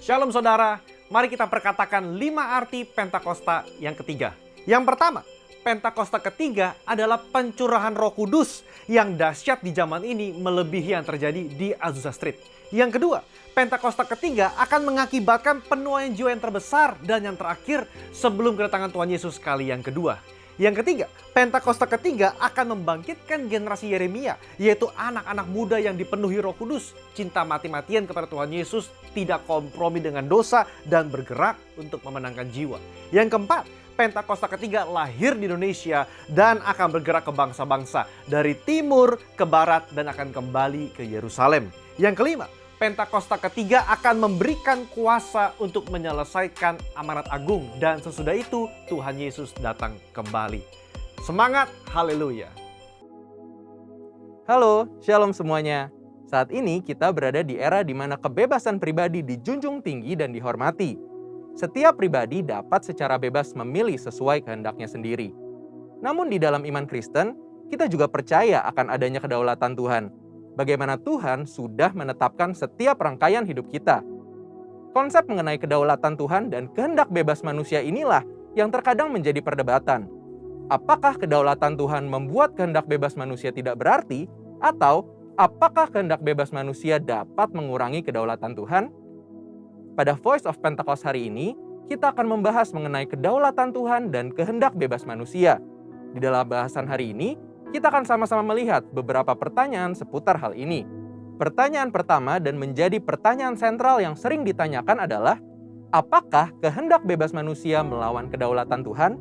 Shalom saudara, mari kita perkatakan 5 arti Pentakosta yang ketiga. Yang pertama, Pentakosta ketiga adalah pencurahan Roh Kudus yang dahsyat di zaman ini melebihi yang terjadi di Azusa Street. Yang kedua, Pentakosta ketiga akan mengakibatkan penuaian jiwa yang terbesar dan yang terakhir sebelum kedatangan Tuhan Yesus kali yang kedua. Yang ketiga, Pentakosta ketiga akan membangkitkan generasi Yeremia, yaitu anak-anak muda yang dipenuhi Roh Kudus, cinta mati-matian kepada Tuhan Yesus, tidak kompromi dengan dosa, dan bergerak untuk memenangkan jiwa. Yang keempat, Pentakosta ketiga lahir di Indonesia dan akan bergerak ke bangsa-bangsa dari timur ke barat dan akan kembali ke Yerusalem. Yang kelima, Pentakosta ketiga akan memberikan kuasa untuk menyelesaikan amanat agung dan sesudah itu Tuhan Yesus datang kembali. Semangat, haleluya. Halo, shalom semuanya. Saat ini kita berada di era di mana kebebasan pribadi dijunjung tinggi dan dihormati. Setiap pribadi dapat secara bebas memilih sesuai kehendaknya sendiri. Namun di dalam iman Kristen, kita juga percaya akan adanya kedaulatan Tuhan. Bagaimana Tuhan sudah menetapkan setiap rangkaian hidup kita. Konsep mengenai kedaulatan Tuhan dan kehendak bebas manusia inilah yang terkadang menjadi perdebatan. Apakah kedaulatan Tuhan membuat kehendak bebas manusia tidak berarti? Atau apakah kehendak bebas manusia dapat mengurangi kedaulatan Tuhan? Pada Voice of Pentecost hari ini, kita akan membahas mengenai kedaulatan Tuhan dan kehendak bebas manusia. Di dalam bahasan hari ini, kita akan sama-sama melihat beberapa pertanyaan seputar hal ini. Pertanyaan pertama dan menjadi pertanyaan sentral yang sering ditanyakan adalah, apakah kehendak bebas manusia melawan kedaulatan Tuhan?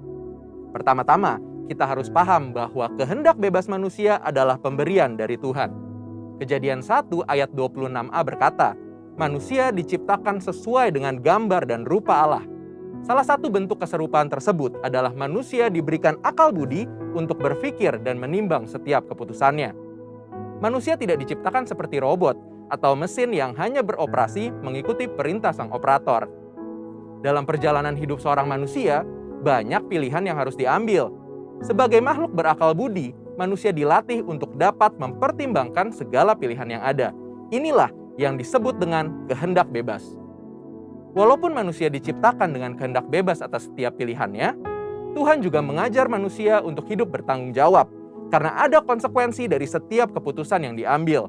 Pertama-tama, kita harus paham bahwa kehendak bebas manusia adalah pemberian dari Tuhan. Kejadian 1 ayat 26a berkata, manusia diciptakan sesuai dengan gambar dan rupa Allah. Salah satu bentuk keserupaan tersebut adalah manusia diberikan akal budi untuk berpikir dan menimbang setiap keputusannya. Manusia tidak diciptakan seperti robot atau mesin yang hanya beroperasi mengikuti perintah sang operator. Dalam perjalanan hidup seorang manusia, banyak pilihan yang harus diambil. Sebagai makhluk berakal budi, manusia dilatih untuk dapat mempertimbangkan segala pilihan yang ada. Inilah yang disebut dengan kehendak bebas. Walaupun manusia diciptakan dengan kehendak bebas atas setiap pilihannya, Tuhan juga mengajar manusia untuk hidup bertanggung jawab karena ada konsekuensi dari setiap keputusan yang diambil.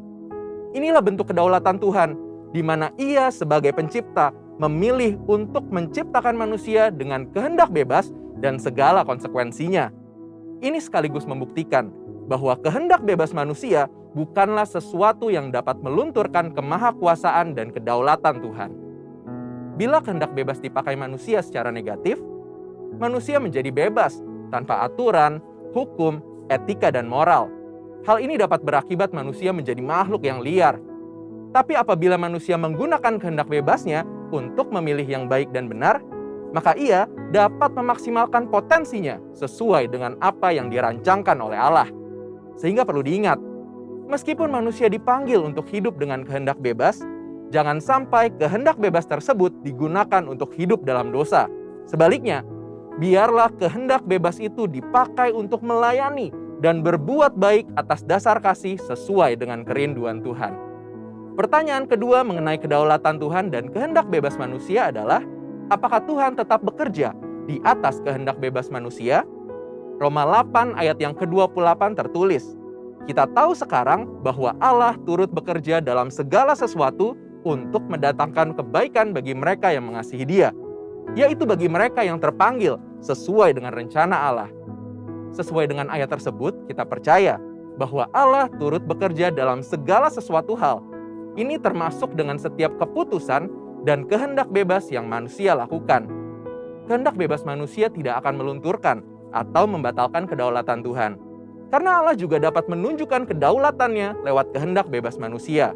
Inilah bentuk kedaulatan Tuhan, di mana Ia sebagai pencipta memilih untuk menciptakan manusia dengan kehendak bebas dan segala konsekuensinya. Ini sekaligus membuktikan bahwa kehendak bebas manusia bukanlah sesuatu yang dapat melunturkan kemahakuasaan dan kedaulatan Tuhan. Bila kehendak bebas dipakai manusia secara negatif, manusia menjadi bebas tanpa aturan, hukum, etika, dan moral. Hal ini dapat berakibat manusia menjadi makhluk yang liar. Tapi apabila manusia menggunakan kehendak bebasnya untuk memilih yang baik dan benar, maka ia dapat memaksimalkan potensinya sesuai dengan apa yang dirancangkan oleh Allah. Sehingga perlu diingat, meskipun manusia dipanggil untuk hidup dengan kehendak bebas, jangan sampai kehendak bebas tersebut digunakan untuk hidup dalam dosa. Sebaliknya, biarlah kehendak bebas itu dipakai untuk melayani dan berbuat baik atas dasar kasih sesuai dengan kerinduan Tuhan. Pertanyaan kedua mengenai kedaulatan Tuhan dan kehendak bebas manusia adalah, apakah Tuhan tetap bekerja di atas kehendak bebas manusia? Roma 8 ayat yang ke-28 tertulis, kita tahu sekarang bahwa Allah turut bekerja dalam segala sesuatu untuk mendatangkan kebaikan bagi mereka yang mengasihi Dia, yaitu bagi mereka yang terpanggil sesuai dengan rencana Allah. Sesuai dengan ayat tersebut, kita percaya bahwa Allah turut bekerja dalam segala sesuatu hal. Ini termasuk dengan setiap keputusan dan kehendak bebas yang manusia lakukan. Kehendak bebas manusia tidak akan melunturkan atau membatalkan kedaulatan Tuhan. Karena Allah juga dapat menunjukkan kedaulatannya lewat kehendak bebas manusia.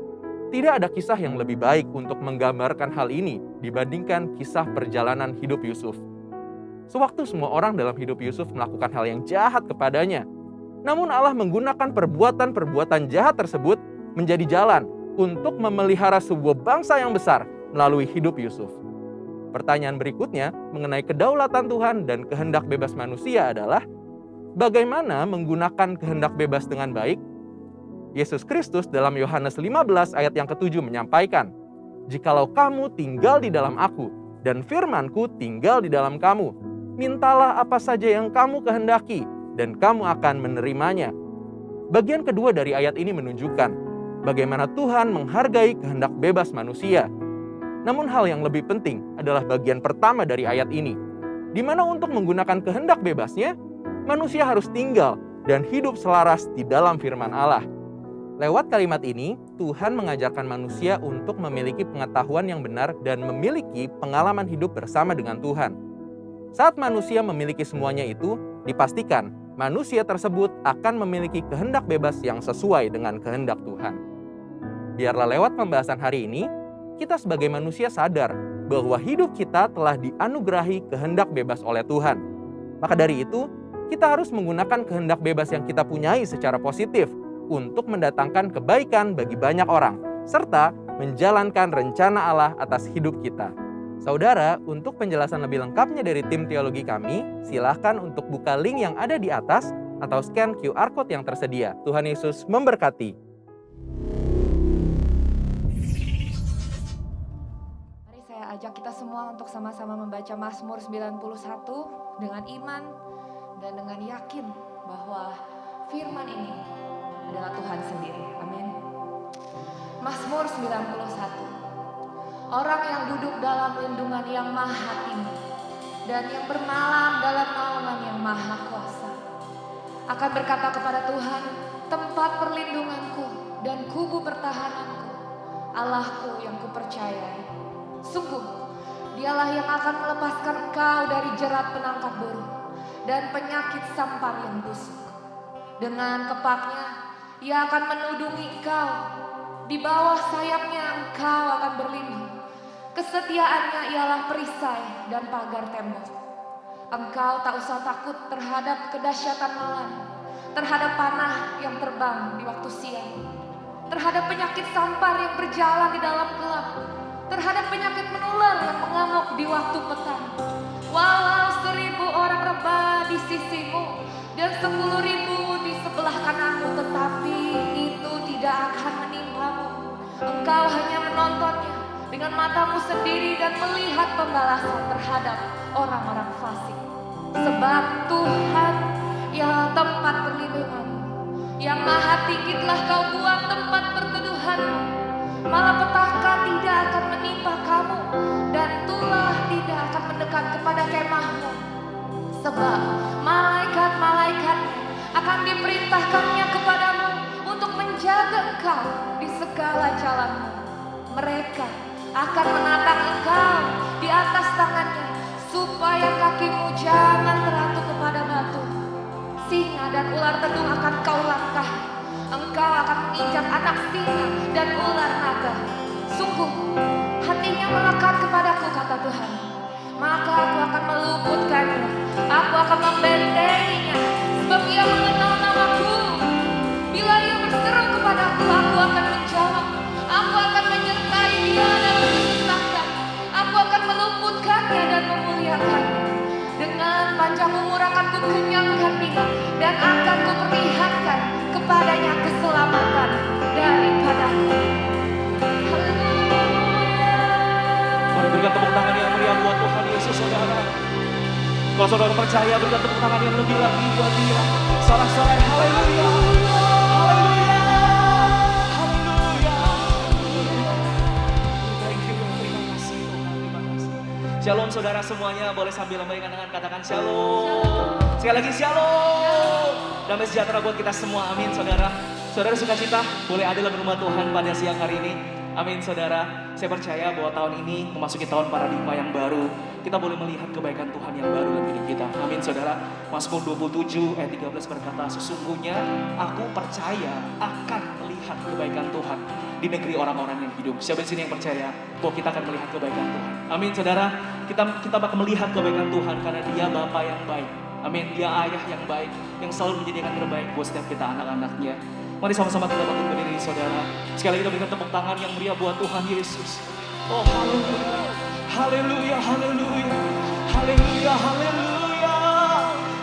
Tidak ada kisah yang lebih baik untuk menggambarkan hal ini dibandingkan kisah perjalanan hidup Yusuf. Sewaktu semua orang dalam hidup Yusuf melakukan hal yang jahat kepadanya, namun Allah menggunakan perbuatan-perbuatan jahat tersebut menjadi jalan untuk memelihara sebuah bangsa yang besar melalui hidup Yusuf. Pertanyaan berikutnya mengenai kedaulatan Tuhan dan kehendak bebas manusia adalah, bagaimana menggunakan kehendak bebas dengan baik? Yesus Kristus dalam Yohanes 15 ayat yang ke-7 menyampaikan, Jikalau kamu tinggal di dalam aku, dan firman-Ku tinggal di dalam kamu, mintalah apa saja yang kamu kehendaki, dan kamu akan menerimanya. Bagian kedua dari ayat ini menunjukkan bagaimana Tuhan menghargai kehendak bebas manusia. Namun hal yang lebih penting adalah bagian pertama dari ayat ini, di mana untuk menggunakan kehendak bebasnya, manusia harus tinggal dan hidup selaras di dalam firman Allah. Lewat kalimat ini, Tuhan mengajarkan manusia untuk memiliki pengetahuan yang benar dan memiliki pengalaman hidup bersama dengan Tuhan. Saat manusia memiliki semuanya itu, dipastikan manusia tersebut akan memiliki kehendak bebas yang sesuai dengan kehendak Tuhan. Biarlah lewat pembahasan hari ini, kita sebagai manusia sadar bahwa hidup kita telah dianugerahi kehendak bebas oleh Tuhan. Maka dari itu, kita harus menggunakan kehendak bebas yang kita punyai secara positif untuk mendatangkan kebaikan bagi banyak orang, serta menjalankan rencana Allah atas hidup kita. Saudara, untuk penjelasan lebih lengkapnya dari tim teologi kami, silahkan untuk buka link yang ada di atas atau scan QR Code yang tersedia. Tuhan Yesus memberkati. Mari saya ajak kita semua untuk sama-sama membaca Mazmur 91 dengan iman dan dengan yakin bahwa firman ini adalah Tuhan sendiri. Amin. Mazmur 91. Orang yang duduk dalam lindungan yang maha tinggi dan yang bermalam dalam naungan yang maha kuasa akan berkata kepada Tuhan, tempat perlindunganku dan kubu pertahananku, Allahku yang kupercayai. Sungguh, dialah yang akan melepaskan engkau dari jerat penangkap burung dan penyakit sampar yang busuk. Dengan kepaknya, Ia akan menudungi engkau. Di bawah sayapnya engkau akan berlindung. Kesetiaannya ialah perisai dan pagar tembok. Engkau tak usah takut terhadap kedahsyatan malam, terhadap panah yang terbang di waktu siang, terhadap penyakit sampar yang berjalan di dalam gelap, terhadap penyakit menular yang mengamuk di waktu petang. Walau 1000 orang rebah di sisimu dan 10.000 di sebelah kananmu, tetapi itu tidak akan menimpamu. Engkau hanya menontonnya dengan matamu sendiri dan melihat pembalasan terhadap orang-orang fasik. Sebab Tuhan ialah tempat perlindunganmu, yang maha tinggi telah kau buat tempat perteduhanmu. Malapetaka tidak akan menimpa kamu dan tulah tidak akan mendekat kepada kemahmu. Sebab malaikat-malaikatnya akan diperintahkannya kepadamu untuk menjaga engkau di segala jalanmu. Mereka akan menatang engkau di atas tangannya, supaya kakimu jangan teratuh kepada batu. Singa dan ular tedung akan kau langkahi. Engkau akan menginjak anak singa dan ular naga. Sungguh, hatinya melekat kepadaku, kata Tuhan. Maka aku akan meluputkannya, aku akan membentenginya, sebab ia mengenal namaku. Bila ia berseru kepadaku, aku akan menjawab. Aku akan menyertai dia dalam kesusahan. Aku akan meluputkannya dan memuliakannya. Dengan panjang umur akan kukenyangkan dia, dan akan kuperlihatkan kepadanya keselamatan daripadaku. Mari berikan tepuk tangan yang meriah buat Tuhan Yesus, saudara. Kalau saudara percaya, berikan tepuk tangan yang lebih lagi buat dia. Sorak-sorai haleluya, haleluya, haleluya. Thank you, terima kasih Tuhan, terima kasih. Shalom saudara semuanya, boleh sambil lambaikan tangan katakan shalom. Sekali lagi shalom. Damai sejahtera buat kita semua, amin saudara. Saudara sukacita, boleh ada dalam rumah Tuhan pada siang hari ini. Amin saudara, saya percaya bahwa tahun ini memasuki tahun paradigma yang baru. Kita boleh melihat kebaikan Tuhan yang baru dalam hidup kita. Amin saudara. Mazmur 27 ayat 13 berkata, sesungguhnya aku percaya akan melihat kebaikan Tuhan di negeri orang-orang yang hidup. Siapa di sini yang percaya bahwa kita akan melihat kebaikan Tuhan? Amin saudara. Kita bakal melihat kebaikan Tuhan karena Dia Bapa yang baik. Amin. Dia Ayah yang baik, yang selalu menjadikan terbaik buat setiap kita anak-anaknya. Mari sama-sama kita bangun berdiri saudara. Sekali lagi kita berikan tepuk tangan yang meriah buat Tuhan Yesus. Oh haleluya, haleluya, haleluya, haleluya, haleluya,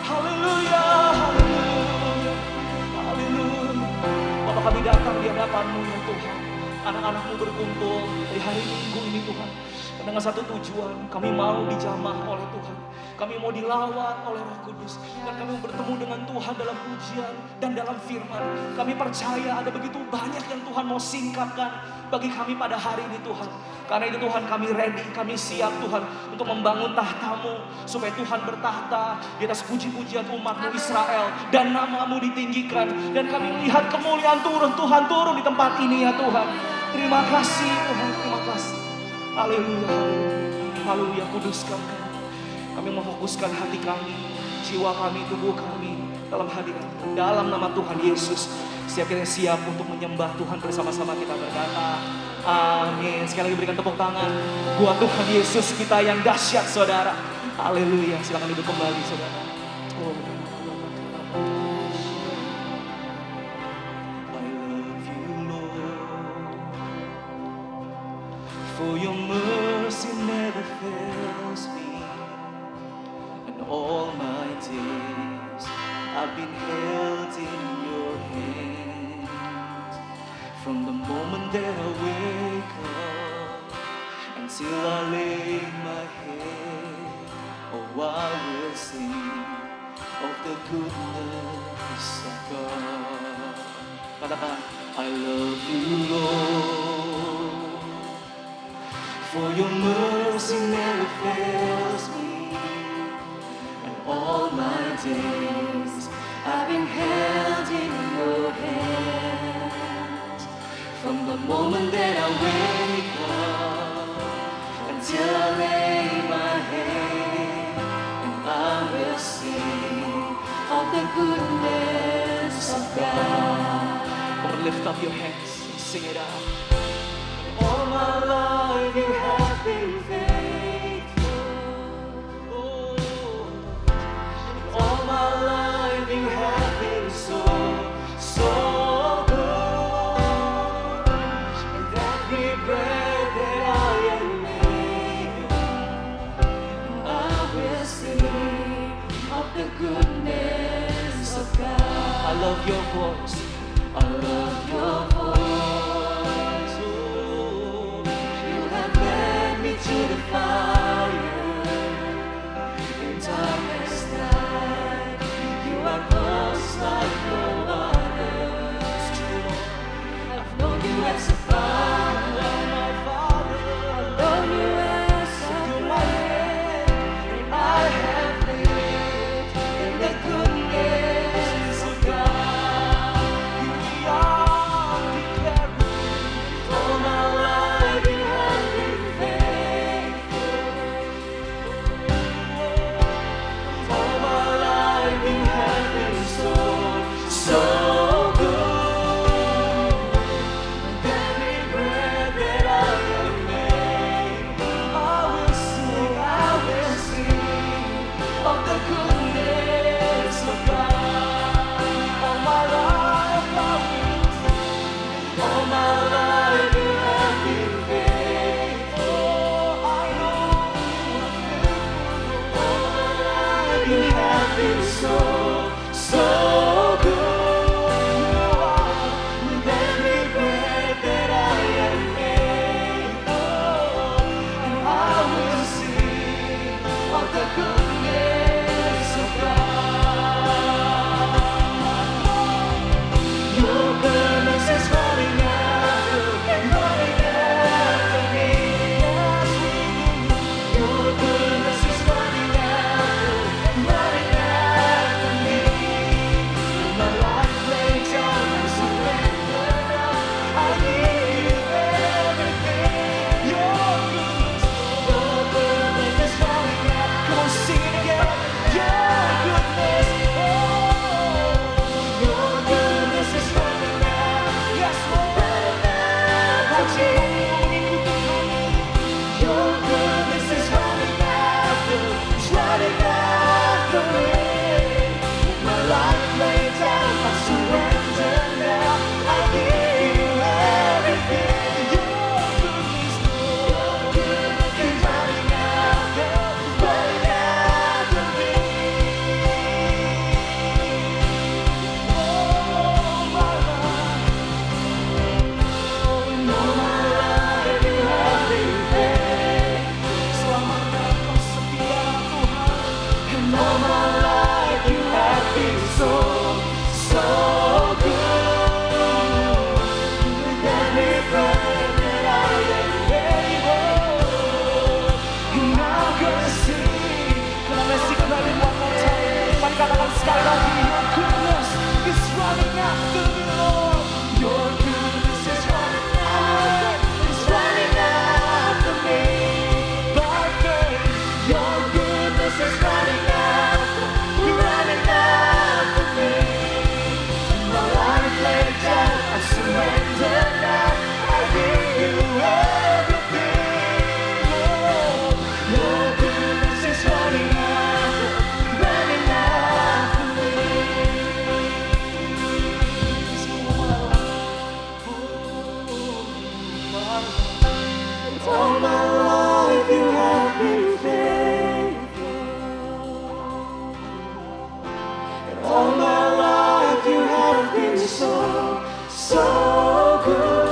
haleluya, haleluya, haleluya. Bapa kami datang di hadapan-Mu ya Tuhan. anak-anakmu berkumpul di hari Minggu ini Tuhan. Dengan satu tujuan, kami mau dijamah oleh Tuhan. Kami mau dilawat oleh Roh Kudus. Dan kami mau bertemu dengan Tuhan dalam pujian dan dalam firman. Kami percaya ada begitu banyak yang Tuhan mau singkapkan bagi kami pada hari ini Tuhan. Karena itu Tuhan kami ready, kami siap Tuhan untuk membangun tahta-Mu. Supaya Tuhan bertahta di atas puji-pujian umat-Mu Israel. Dan nama-Mu ditinggikan. Dan kami melihat kemuliaan Tuhan turun di tempat ini ya Tuhan. Terima kasih Tuhan, terima kasih. Haleluya, haleluya, haleluya, kuduskan kami. Kami memfokuskan hati kami, jiwa kami, tubuh kami dalam hadirat, dalam nama Tuhan Yesus. Siap kita siap untuk menyembah Tuhan bersama-sama kita berkata, amin. Sekali lagi berikan tepuk tangan buat Tuhan Yesus kita yang dahsyat saudara. Haleluya, silakan duduk kembali saudara. Oh. For your mercy never fails me, and all my days I've been held in your hands. From the moment that I wake up until I lay my head, oh I will sing of the goodness of God. Katakan, I love you Lord. For your mercy never fails me, and all my days I've been held in your hands. From the moment that I wake up until I lay my head, and I will sing of the goodness of God. Come on, lift up your hands and sing it out. All my life you have been faithful. Oh, all my life you have been so, so good. With every breath that I am making, I will sing of the goodness of God. I love your voice. I love your voice. To the fire in darkest night, you are close like no other. It's true, Lord. I've known you as a father, my Father. I've known you as a friend, and I have lived in the goodness of God. You are sekali lagi, your goodness is running after me, Lord. Your goodness is running after me. By faith, your goodness is running after me. My life laid down, I surrender now. I give you everything, Lord. Your goodness is running after me. All my life you have been faithful. All my life you have been so good.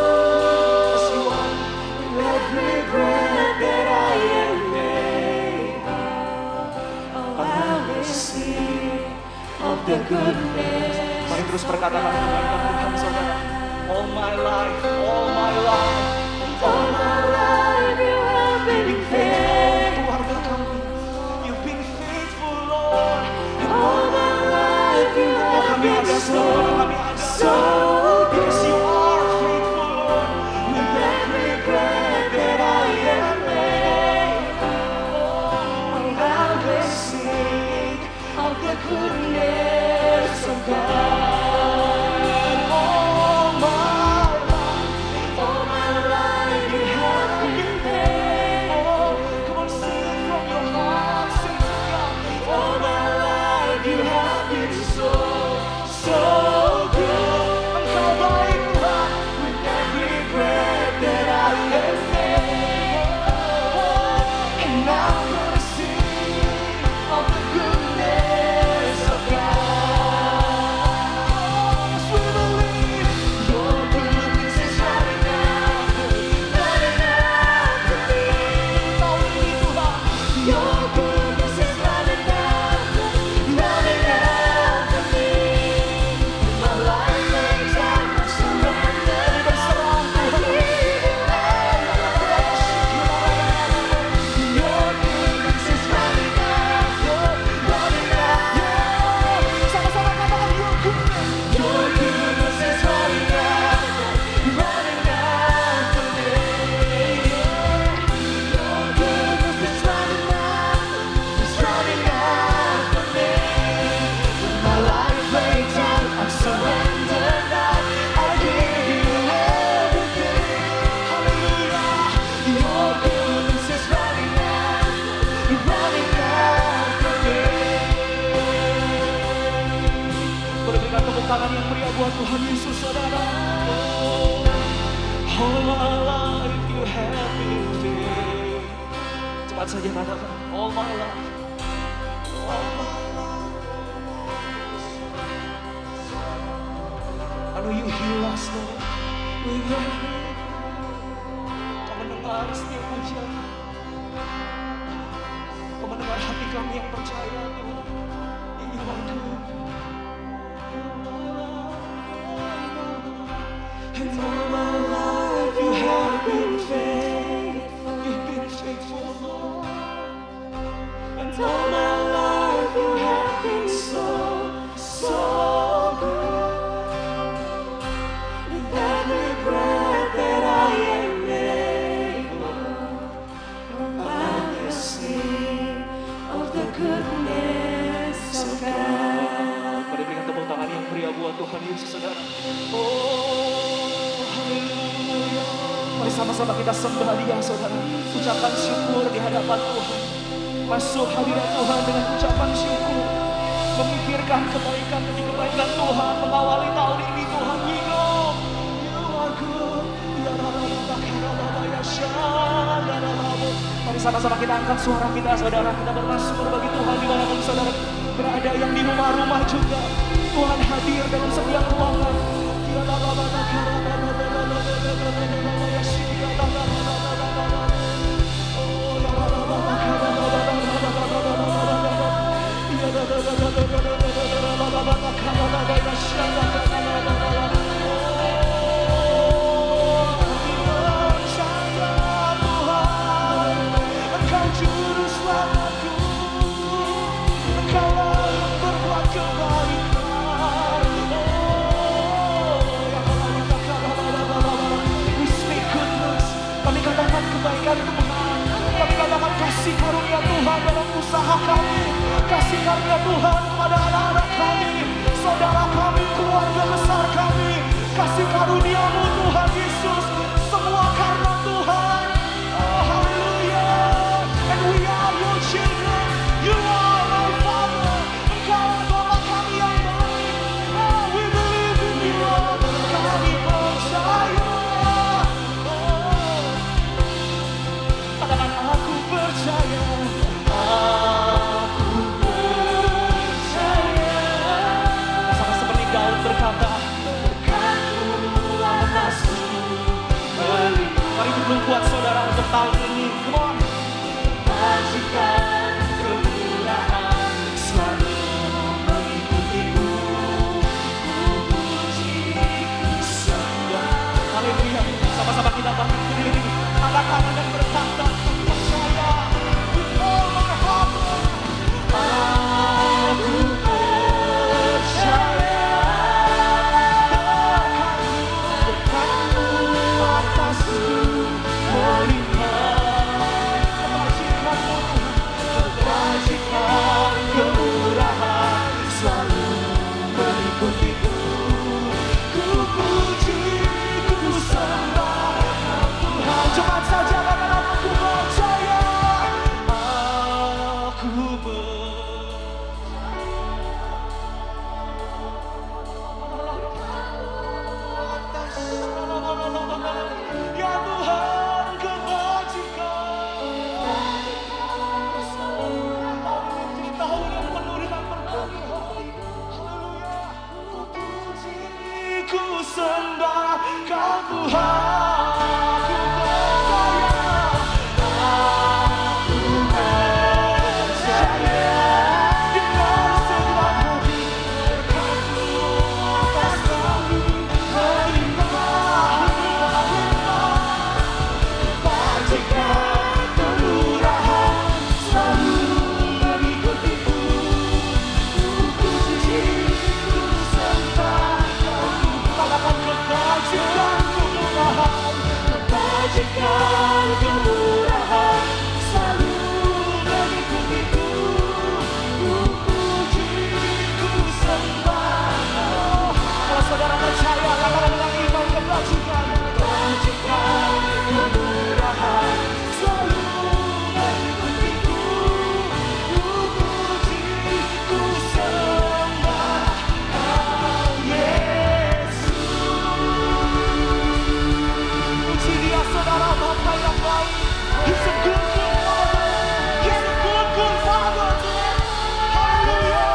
With every breath that I am able, I will sing of the goodness. Mari terus perkatakan kebaikan Tuhan, saudara. All my life, all my life, all my life you have been faithful. Keluarga kami, you've been faithful, Lord. All my life you have been so because you are faithful, Lord. With every breath that I am able, I will sing of the goodness of God. All my life you have been faithful. Come on, sing it from your heart, sing to God. All my life you have been so good. Engkau baik Tuhan, with every breath that I am able, and I'm gonna sing of the goodness of God. Yes, we believe your goodness is running after me. Tahun ini Tuhan, your goodness is running after me. My life laid down, I surrender, berserah Tuhan. Your goodness is running after. Sama-sama katakan your goodness. Your goodness is running after me. Your goodness is running after me. My life laid down, I surrender now. I give you everything. Hallelujah. Your goodness is running after me. Boleh berikan tepuk tangan yang meriah buat Tuhan Yesus, saudara. Oh, all my life you have been faithful. Cepat saja katakan, all my life. All my life. I know you heal us, Lord. With every Kau mendengar setiap pujian. Kau mendengar hati kami yang percaya, Tuhan. You are good. And all my life you have been faithful. You've been faithful, Lord. And all my life you have been so good. With every breath that I am able, I will sing of the goodness of God. Mari berikan tepuk tangan yang meriah buat Tuhan Yesus, saudara. Oh, haleluya. Mari sama-sama kita sembah Dia, saudara. Ucapkan syukur di hadapan Tuhan. Masuk hadirat Tuhan dengan ucapan syukur. Memikirkan kebaikan demi kebaikan Tuhan. Mengawali tahun ini, Tuhan. We know you are good. Mari sama-sama kita angkat suara kita, saudara. Kita bermasmur bagi Tuhan dimanapun saudara berada, yang di rumah-rumah juga. Tuhan hadir dalam setiap ruangan. Engkau juru selamatku, Engkau berbuat kebaikan. usaha kami. Kasih karunia Tuhan kepada anak-anak kami, saudara kami, keluarga besar kami. Kasih karunia-Mu Tuhan Yesus, semua karena Tuhan. Oh, haleluya. And we are your children. You are our Father. Engkau adalah kami yang baik. Oh, we believe in you, Lord. Kami percaya. Oh, katakan aku percaya. Aku percaya. Sama seperti Daud berkata, berkat-Mu atasku melimpah. Mari dukung kuat saudara untuk tahun ini. Come on. Kebajikan, kemurahan selalu mengikutiku. Ku puji, ku sembah. Haleluya. Sama-sama kita bangkit berdiri, angkat tangan dan berkata, aku percaya. With all my heart, Lord. Aku percaya. Berkat-Mu atasku melimpah. Kebajikan-Mu, kebajikan, kemurahan selalu mengikutiku. Ku puji, ku sembah Tuhan. Cepat saja katakan aku percaya. Aku ya Tuhan, kebajikan. Tahun yang penuh dengan berkat. Haleluya. Ku puji, ku sembah Kau Tuhan. Ku percaya. Aku percaya. Dengan segenap hati, berkat-Mu atas kami melimpah. Kebajikan, kemurahan selalu mengikutiku. Ku puji, ku sembah Kau. Katakan kebajikan, kemurahan, kebajikan, kemurahan selalu mengikutiku. Ku puji, ku sembah Kau. Kalau saudara percaya, katakan dengan iman, kebajikan, kebajikan, kemurahan selalu mengikutiku. Ku puji, ku sembah Kau, Yesus. Puji Dia, saudara, Bapa yang baik. He's a good, good Father. He's a good, good Father. Haleluya.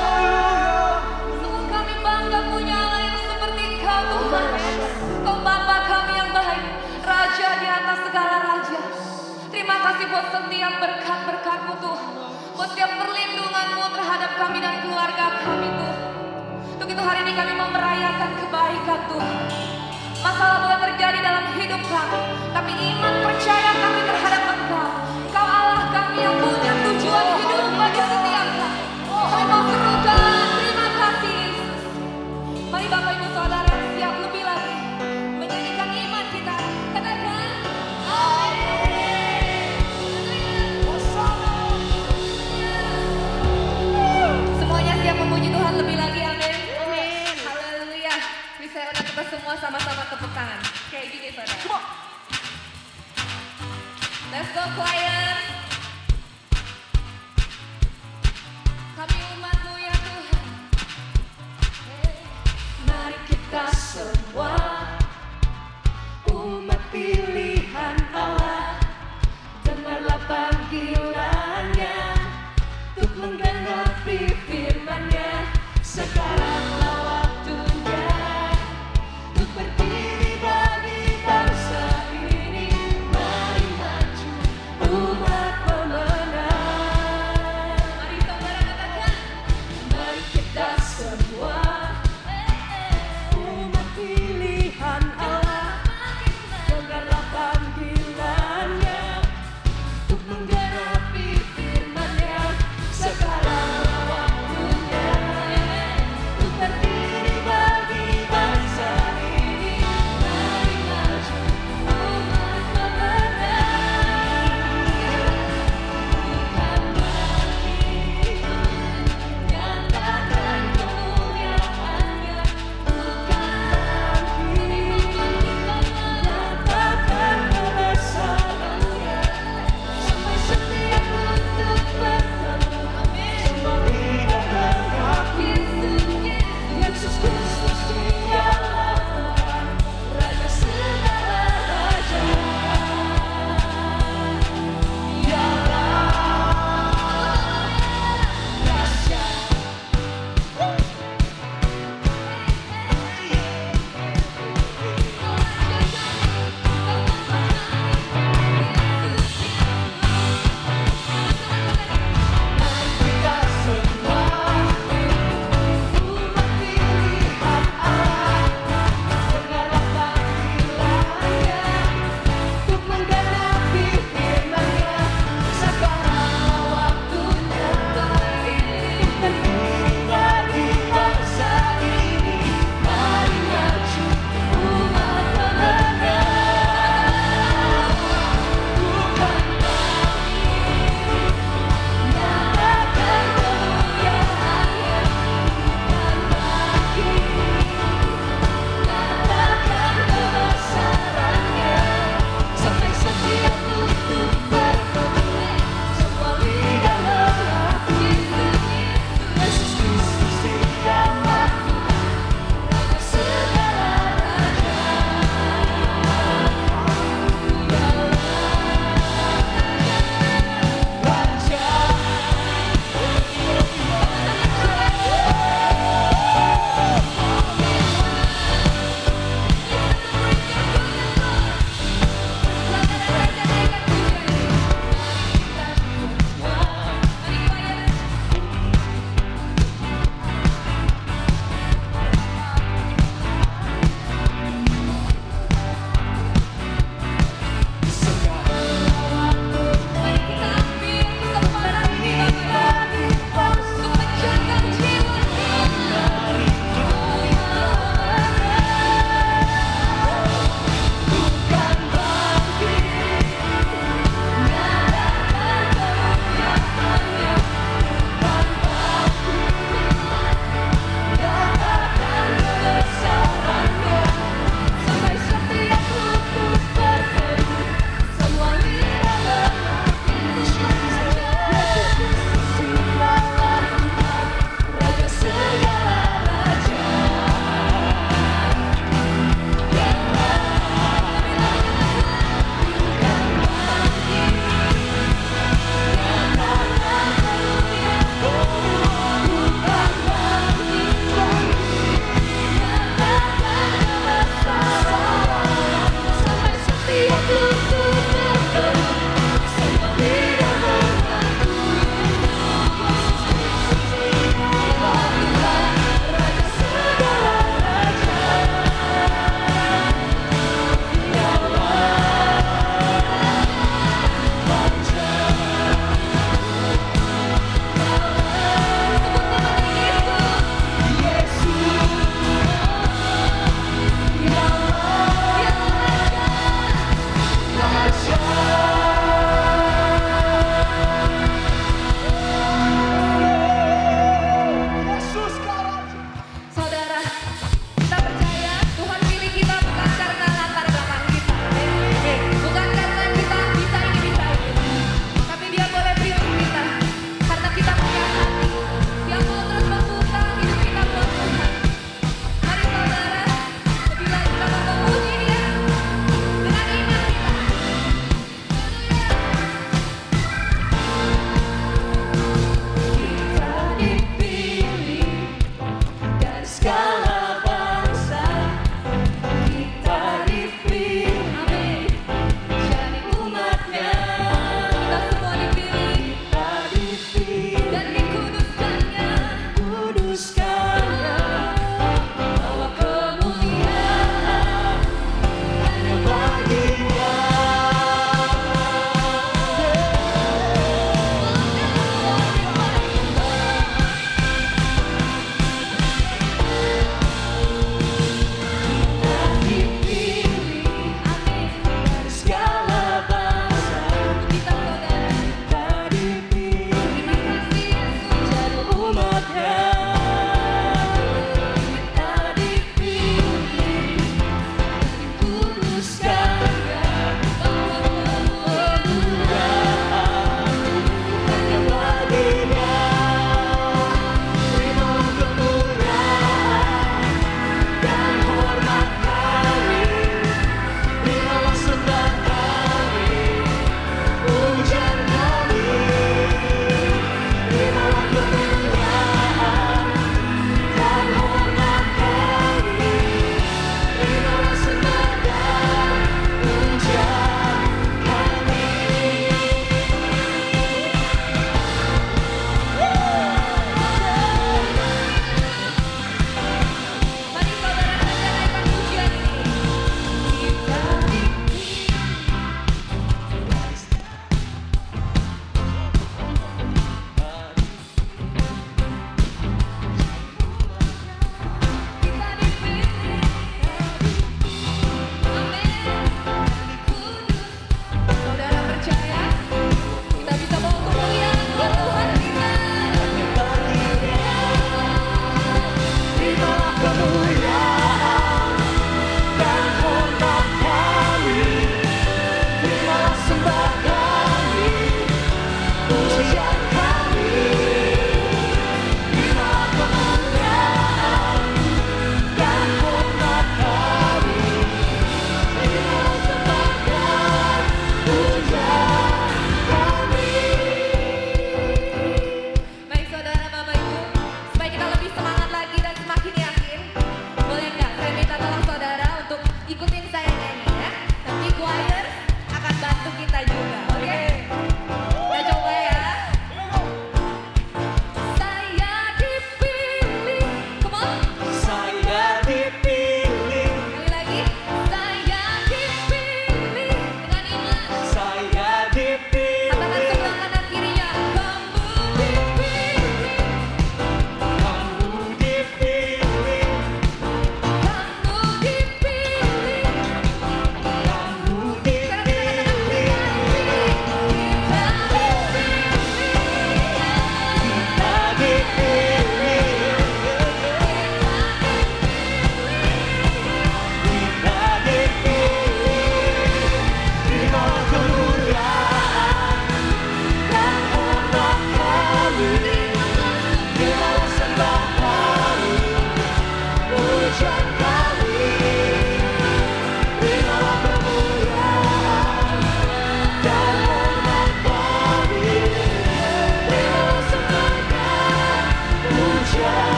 Haleluya. Sungguh kami bangga punya Allah yang seperti Kau Tuhan. Kau Bapa kami yang baik, Raja di atas segala raja. Terima kasih buat setiap berkat-berkat-Mu Tuhan, buat setiap perlindungan-Mu terhadap kami dan keluarga kami Tuhan. Untuk itu hari ini kami mau merayakan kebaikan Tuhan. Masalah boleh terjadi dalam hidup kami, tapi iman percaya kami terhadap Engkau. Engkau Allah kami yang punya tujuan hidup bagi setiap kami. Kami mau serukan terima kasih Yesus. Mari Bapak Ibu Saudara siap lebih lagi menyanyikan iman kita. Katakan amin. Semuanya siap memuji Tuhan lebih lagi, amin. Haleluya. Bisa undang kita semua sama-sama tepuk tangan. Kayak gini saudara. Let's go choir. Kami umat-Mu ya Tuhan. Mari kita semua umat pilihan Allah, dengarlah panggilannya untuk menggenapi firman-Nya. Sekaranglah waktunya untuk berdiri bagi bangsa ini. Mari maju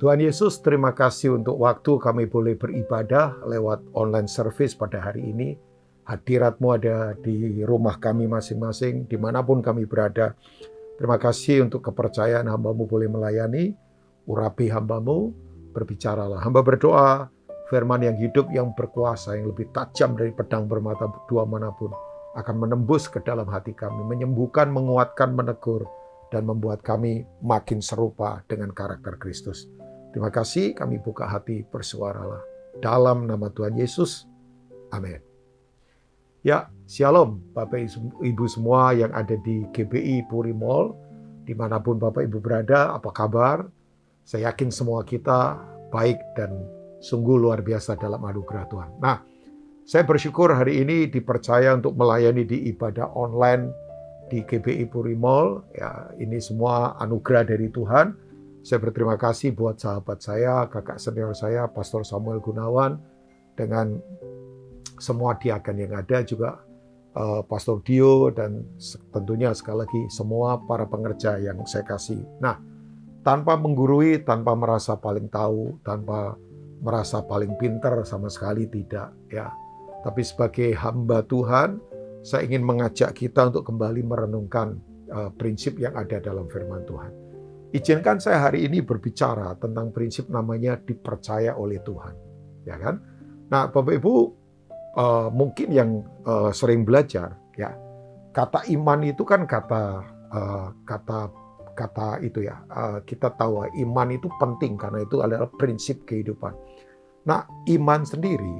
Tuhan Yesus, terima kasih untuk waktu kami boleh beribadah lewat online service pada hari ini. Hadirat-Mu ada di rumah kami masing-masing, dimanapun kami berada. Terima kasih untuk kepercayaan hamba-Mu boleh melayani, urapi hamba-Mu, berbicaralah. Hamba berdoa, firman yang hidup, yang berkuasa, yang lebih tajam dari pedang bermata dua manapun, akan menembus ke dalam hati kami, menyembuhkan, menguatkan, menegur, dan membuat kami makin serupa dengan karakter Kristus. Terima kasih, kami buka hati, bersuaralah. Dalam nama Tuhan Yesus, amin. Ya, shalom Bapak Ibu semua yang ada di GBI Puri Mall, dimanapun Bapak Ibu berada, apa kabar? Saya yakin semua kita baik dan sungguh luar biasa dalam anugerah Tuhan. Nah, saya bersyukur hari ini dipercaya untuk melayani di ibadah online di GBI Puri Mall. Ya, ini semua anugerah dari Tuhan. Saya berterima kasih buat sahabat saya, kakak senior saya, Pastor Samuel Gunawan, dengan semua diaken yang ada juga, Pastor Dio, dan tentunya sekali lagi semua para pengerja yang saya kasih. Nah, tanpa menggurui, tanpa merasa paling tahu, tanpa merasa paling pintar, sama sekali tidak, ya. Tapi sebagai hamba Tuhan, saya ingin mengajak kita untuk kembali merenungkan prinsip yang ada dalam firman Tuhan. Izinkan saya hari ini berbicara tentang prinsip namanya dipercaya oleh Tuhan, ya kan? Nah, Bapak Ibu mungkin yang sering belajar, ya, kata iman itu kan kata itu ya, kita tahu iman itu penting karena itu adalah prinsip kehidupan. Nah, iman sendiri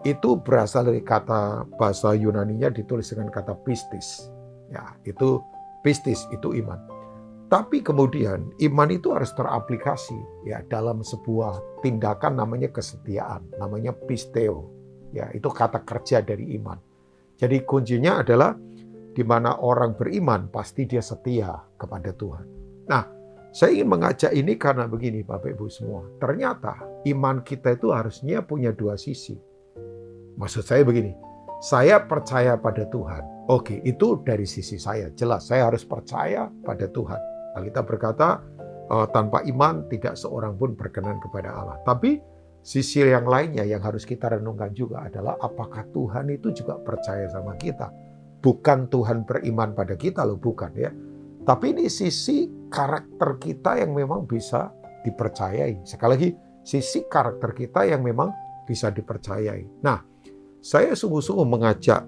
itu berasal dari kata bahasa Yunaninya ditulis dengan kata pistis, ya, itu pistis itu iman. Tapi kemudian iman itu harus teraplikasi, ya, dalam sebuah tindakan namanya kesetiaan, namanya pisteo. Ya, itu kata kerja dari iman. Jadi kuncinya adalah di mana orang beriman pasti dia setia kepada Tuhan. Nah, saya ingin mengajak ini karena begini Bapak Ibu semua. Ternyata iman kita itu harusnya punya dua sisi. Maksud saya begini, saya percaya pada Tuhan. Oke, itu dari sisi saya. Jelas, saya harus percaya pada Tuhan. Alkitab berkata, tanpa iman tidak seorang pun berkenan kepada Allah. Tapi sisi yang lainnya yang harus kita renungkan juga adalah apakah Tuhan itu juga percaya sama kita. Bukan Tuhan beriman pada kita loh, bukan ya. Tapi ini sisi karakter kita yang memang bisa dipercayai. Sekali lagi, sisi karakter kita yang memang bisa dipercayai. Nah, saya sungguh-sungguh mengajak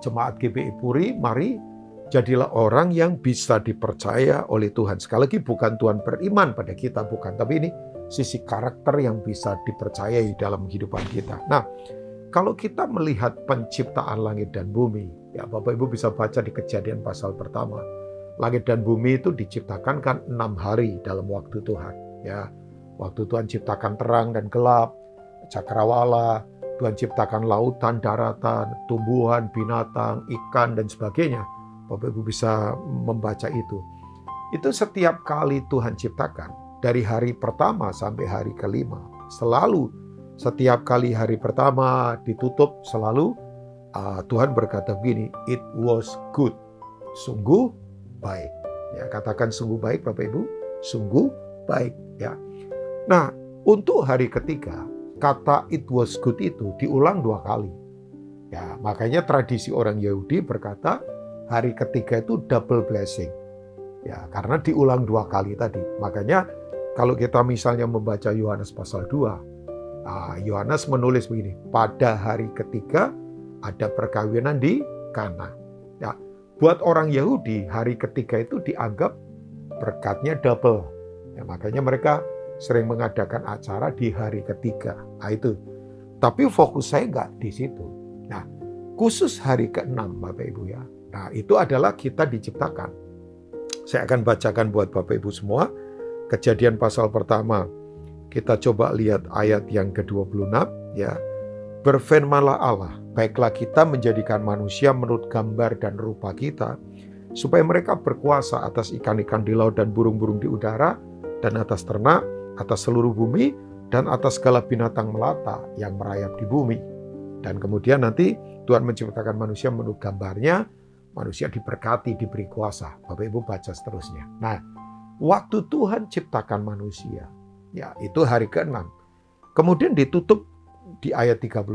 jemaat GBI Puri, mari jadilah orang yang bisa dipercaya oleh Tuhan. Sekali lagi bukan Tuhan beriman pada kita, bukan. Tapi ini sisi karakter yang bisa dipercayai dalam kehidupan kita. Nah, kalau kita melihat penciptaan langit dan bumi, ya Bapak Ibu bisa baca di Kejadian pasal pertama. Langit dan bumi itu diciptakan kan 6 hari dalam waktu Tuhan. Ya, waktu Tuhan ciptakan terang dan gelap, cakrawala, Tuhan ciptakan lautan, daratan, tumbuhan, binatang, ikan, dan sebagainya. Bapak Ibu bisa membaca itu. Itu setiap kali Tuhan ciptakan, dari hari pertama sampai hari kelima, selalu setiap kali hari pertama ditutup, selalu Tuhan berkata begini, it was good, sungguh baik. Ya, katakan sungguh baik Bapak Ibu, sungguh baik. Ya. Nah, untuk hari ketiga, kata it was good itu diulang 2 kali. Ya, makanya tradisi orang Yahudi berkata, hari ketiga itu double blessing. Ya, karena diulang 2 kali tadi. Makanya kalau kita misalnya membaca Yohanes pasal 2, Yohanes menulis begini, pada hari ketiga ada perkawinan di Kana. Ya, buat orang Yahudi hari ketiga itu dianggap berkatnya double. Ya, makanya mereka sering mengadakan acara di hari ketiga. Nah, itu. Tapi fokus saya nggak di situ. Nah, khusus hari ke-6 Bapak Ibu ya. Nah, itu adalah kita diciptakan. Saya akan bacakan buat Bapak Ibu semua. Kejadian pasal pertama. Kita coba lihat ayat yang ke-26 ya. Berfirmanlah Allah, baiklah kita menjadikan manusia menurut gambar dan rupa kita, supaya mereka berkuasa atas ikan-ikan di laut dan burung-burung di udara, dan atas ternak, atas seluruh bumi, dan atas segala binatang melata yang merayap di bumi. Dan kemudian nanti Tuhan menciptakan manusia menurut gambarnya, manusia diberkati, diberi kuasa. Bapak Ibu baca seterusnya. Nah, waktu Tuhan ciptakan manusia, Ya, itu hari ke-6. Kemudian ditutup di ayat 31.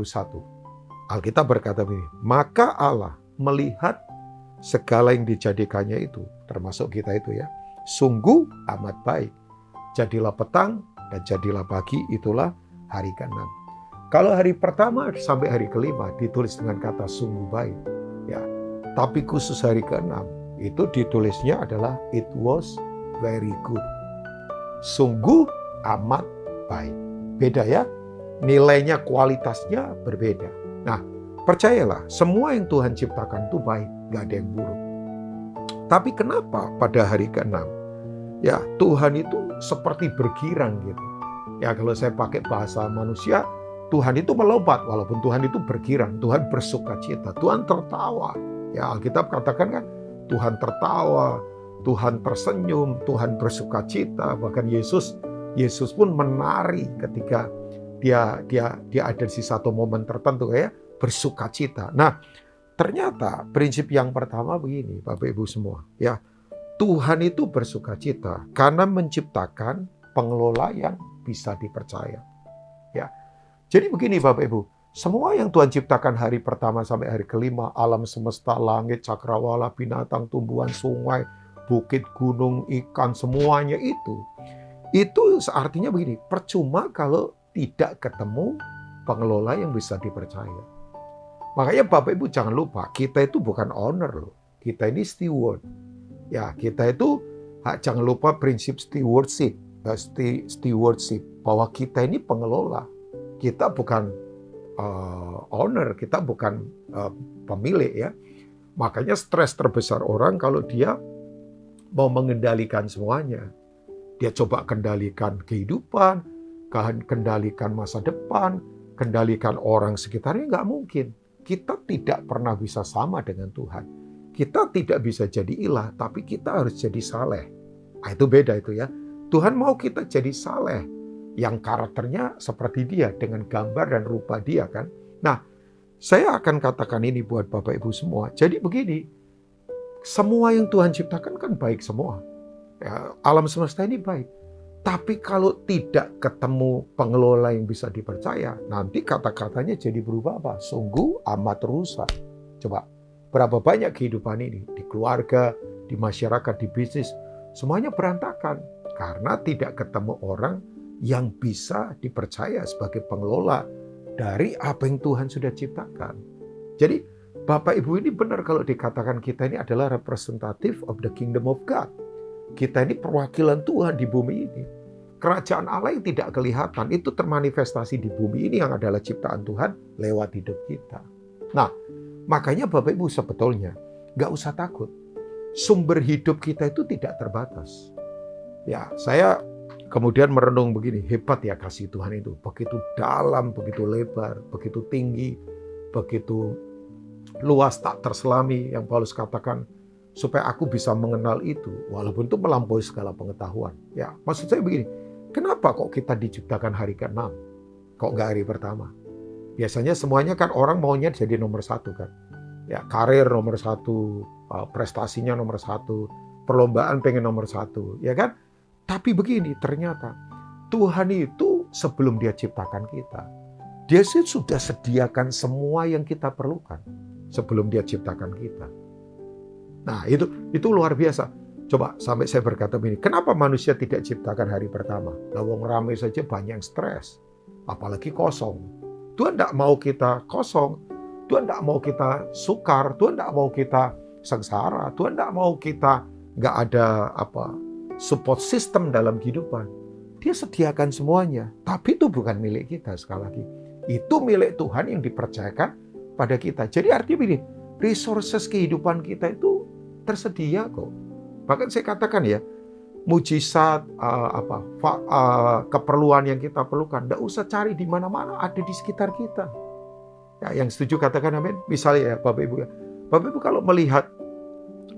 Alkitab berkata begini, maka Allah melihat segala yang dijadikannya itu, termasuk kita itu ya, sungguh amat baik. Jadilah petang dan jadilah pagi, itulah hari ke-6. Kalau hari pertama sampai hari ke-5 ditulis dengan kata sungguh baik. Ya, tapi khusus hari ke-6 itu ditulisnya adalah it was very good. Sungguh amat baik. Beda ya, nilainya, kualitasnya berbeda. Nah, percayalah, semua yang Tuhan ciptakan itu baik, gak ada yang buruk. Tapi kenapa pada hari ke-6? Ya, Tuhan itu seperti bergirang gitu. Ya, kalau saya pakai bahasa manusia, Tuhan itu melompat, walaupun Tuhan itu bergirang, Tuhan bersukacita, Tuhan tertawa. Ya, Alkitab katakan kan, Tuhan tertawa, Tuhan tersenyum, Tuhan bersukacita. Bahkan Yesus pun menari ketika dia ada di satu momen tertentu ya, bersukacita. Nah, ternyata prinsip yang pertama begini, Bapak Ibu semua, ya. Tuhan itu bersukacita karena menciptakan pengelola yang bisa dipercaya. Ya. Jadi begini Bapak Ibu, semua yang Tuhan ciptakan hari pertama sampai hari ke-5, alam semesta, langit, cakrawala, binatang, tumbuhan, sungai, bukit, gunung, ikan, semuanya itu artinya begini, percuma kalau tidak ketemu pengelola yang bisa dipercaya. Makanya Bapak Ibu jangan lupa, kita itu bukan owner loh. Kita ini steward. Ya, kita itu jangan lupa prinsip stewardship. Bahwa kita ini pengelola. Kita bukan owner, kita bukan pemilik ya. Makanya stres terbesar orang kalau dia mau mengendalikan semuanya. Dia coba kendalikan kehidupan, kendalikan masa depan, kendalikan orang sekitarnya, nggak mungkin. Kita tidak pernah bisa sama dengan Tuhan. Kita tidak bisa jadi ilah, tapi kita harus jadi saleh. Nah, itu beda itu ya. Tuhan mau kita jadi saleh, yang karakternya seperti dia, dengan gambar dan rupa dia kan. Nah, saya akan katakan ini buat Bapak Ibu semua. Jadi begini, semua yang Tuhan ciptakan kan baik semua. Ya, alam semesta ini baik. Tapi kalau tidak ketemu pengelola yang bisa dipercaya, nanti kata-katanya jadi berubah apa? Sungguh amat rusak. Coba, berapa banyak kehidupan ini? Di keluarga, di masyarakat, di bisnis, semuanya berantakan. Karena tidak ketemu orang yang bisa dipercaya sebagai pengelola dari apa yang Tuhan sudah ciptakan. Jadi, Bapak Ibu ini benar kalau dikatakan kita ini adalah representative of the kingdom of God. Kita ini perwakilan Tuhan di bumi ini. Kerajaan Allah yang tidak kelihatan itu termanifestasi di bumi ini yang adalah ciptaan Tuhan lewat hidup kita. Nah, makanya Bapak Ibu sebetulnya nggak usah takut. Sumber hidup kita itu tidak terbatas. Ya, saya kemudian merenung begini, hebat ya kasih Tuhan itu. Begitu dalam, begitu lebar, begitu tinggi, begitu luas tak terselami yang Paulus katakan. Supaya aku bisa mengenal itu, walaupun itu melampaui segala pengetahuan. Ya, maksud saya begini, kenapa kok kita diciptakan hari ke-6? Kok nggak hari pertama? Biasanya semuanya kan orang maunya jadi nomor 1 kan. Ya, karir nomor 1, prestasinya nomor 1, perlombaan pengen nomor 1, ya kan? Tapi begini, ternyata Tuhan itu sebelum dia ciptakan kita, dia sudah sediakan semua yang kita perlukan sebelum dia ciptakan kita. Nah, itu luar biasa. Coba sampai saya berkata begini, kenapa manusia tidak ciptakan hari pertama? Lawang ramai saja banyak yang stres, apalagi kosong. Tuhan tidak mau kita kosong, Tuhan tidak mau kita sukar, Tuhan tidak mau kita sengsara, Tuhan tidak mau kita nggak ada support system dalam kehidupan. Dia sediakan semuanya, tapi itu bukan milik kita sekali lagi. Itu milik Tuhan yang dipercayakan pada kita. Jadi artinya begini, resources kehidupan kita itu tersedia kok. Bahkan saya katakan ya, mujizat keperluan yang kita perlukan, tidak usah cari di mana-mana, ada di sekitar kita. Ya, yang setuju katakan amin. Misalnya ya Bapak Ibu ya, Bapak Ibu kalau melihat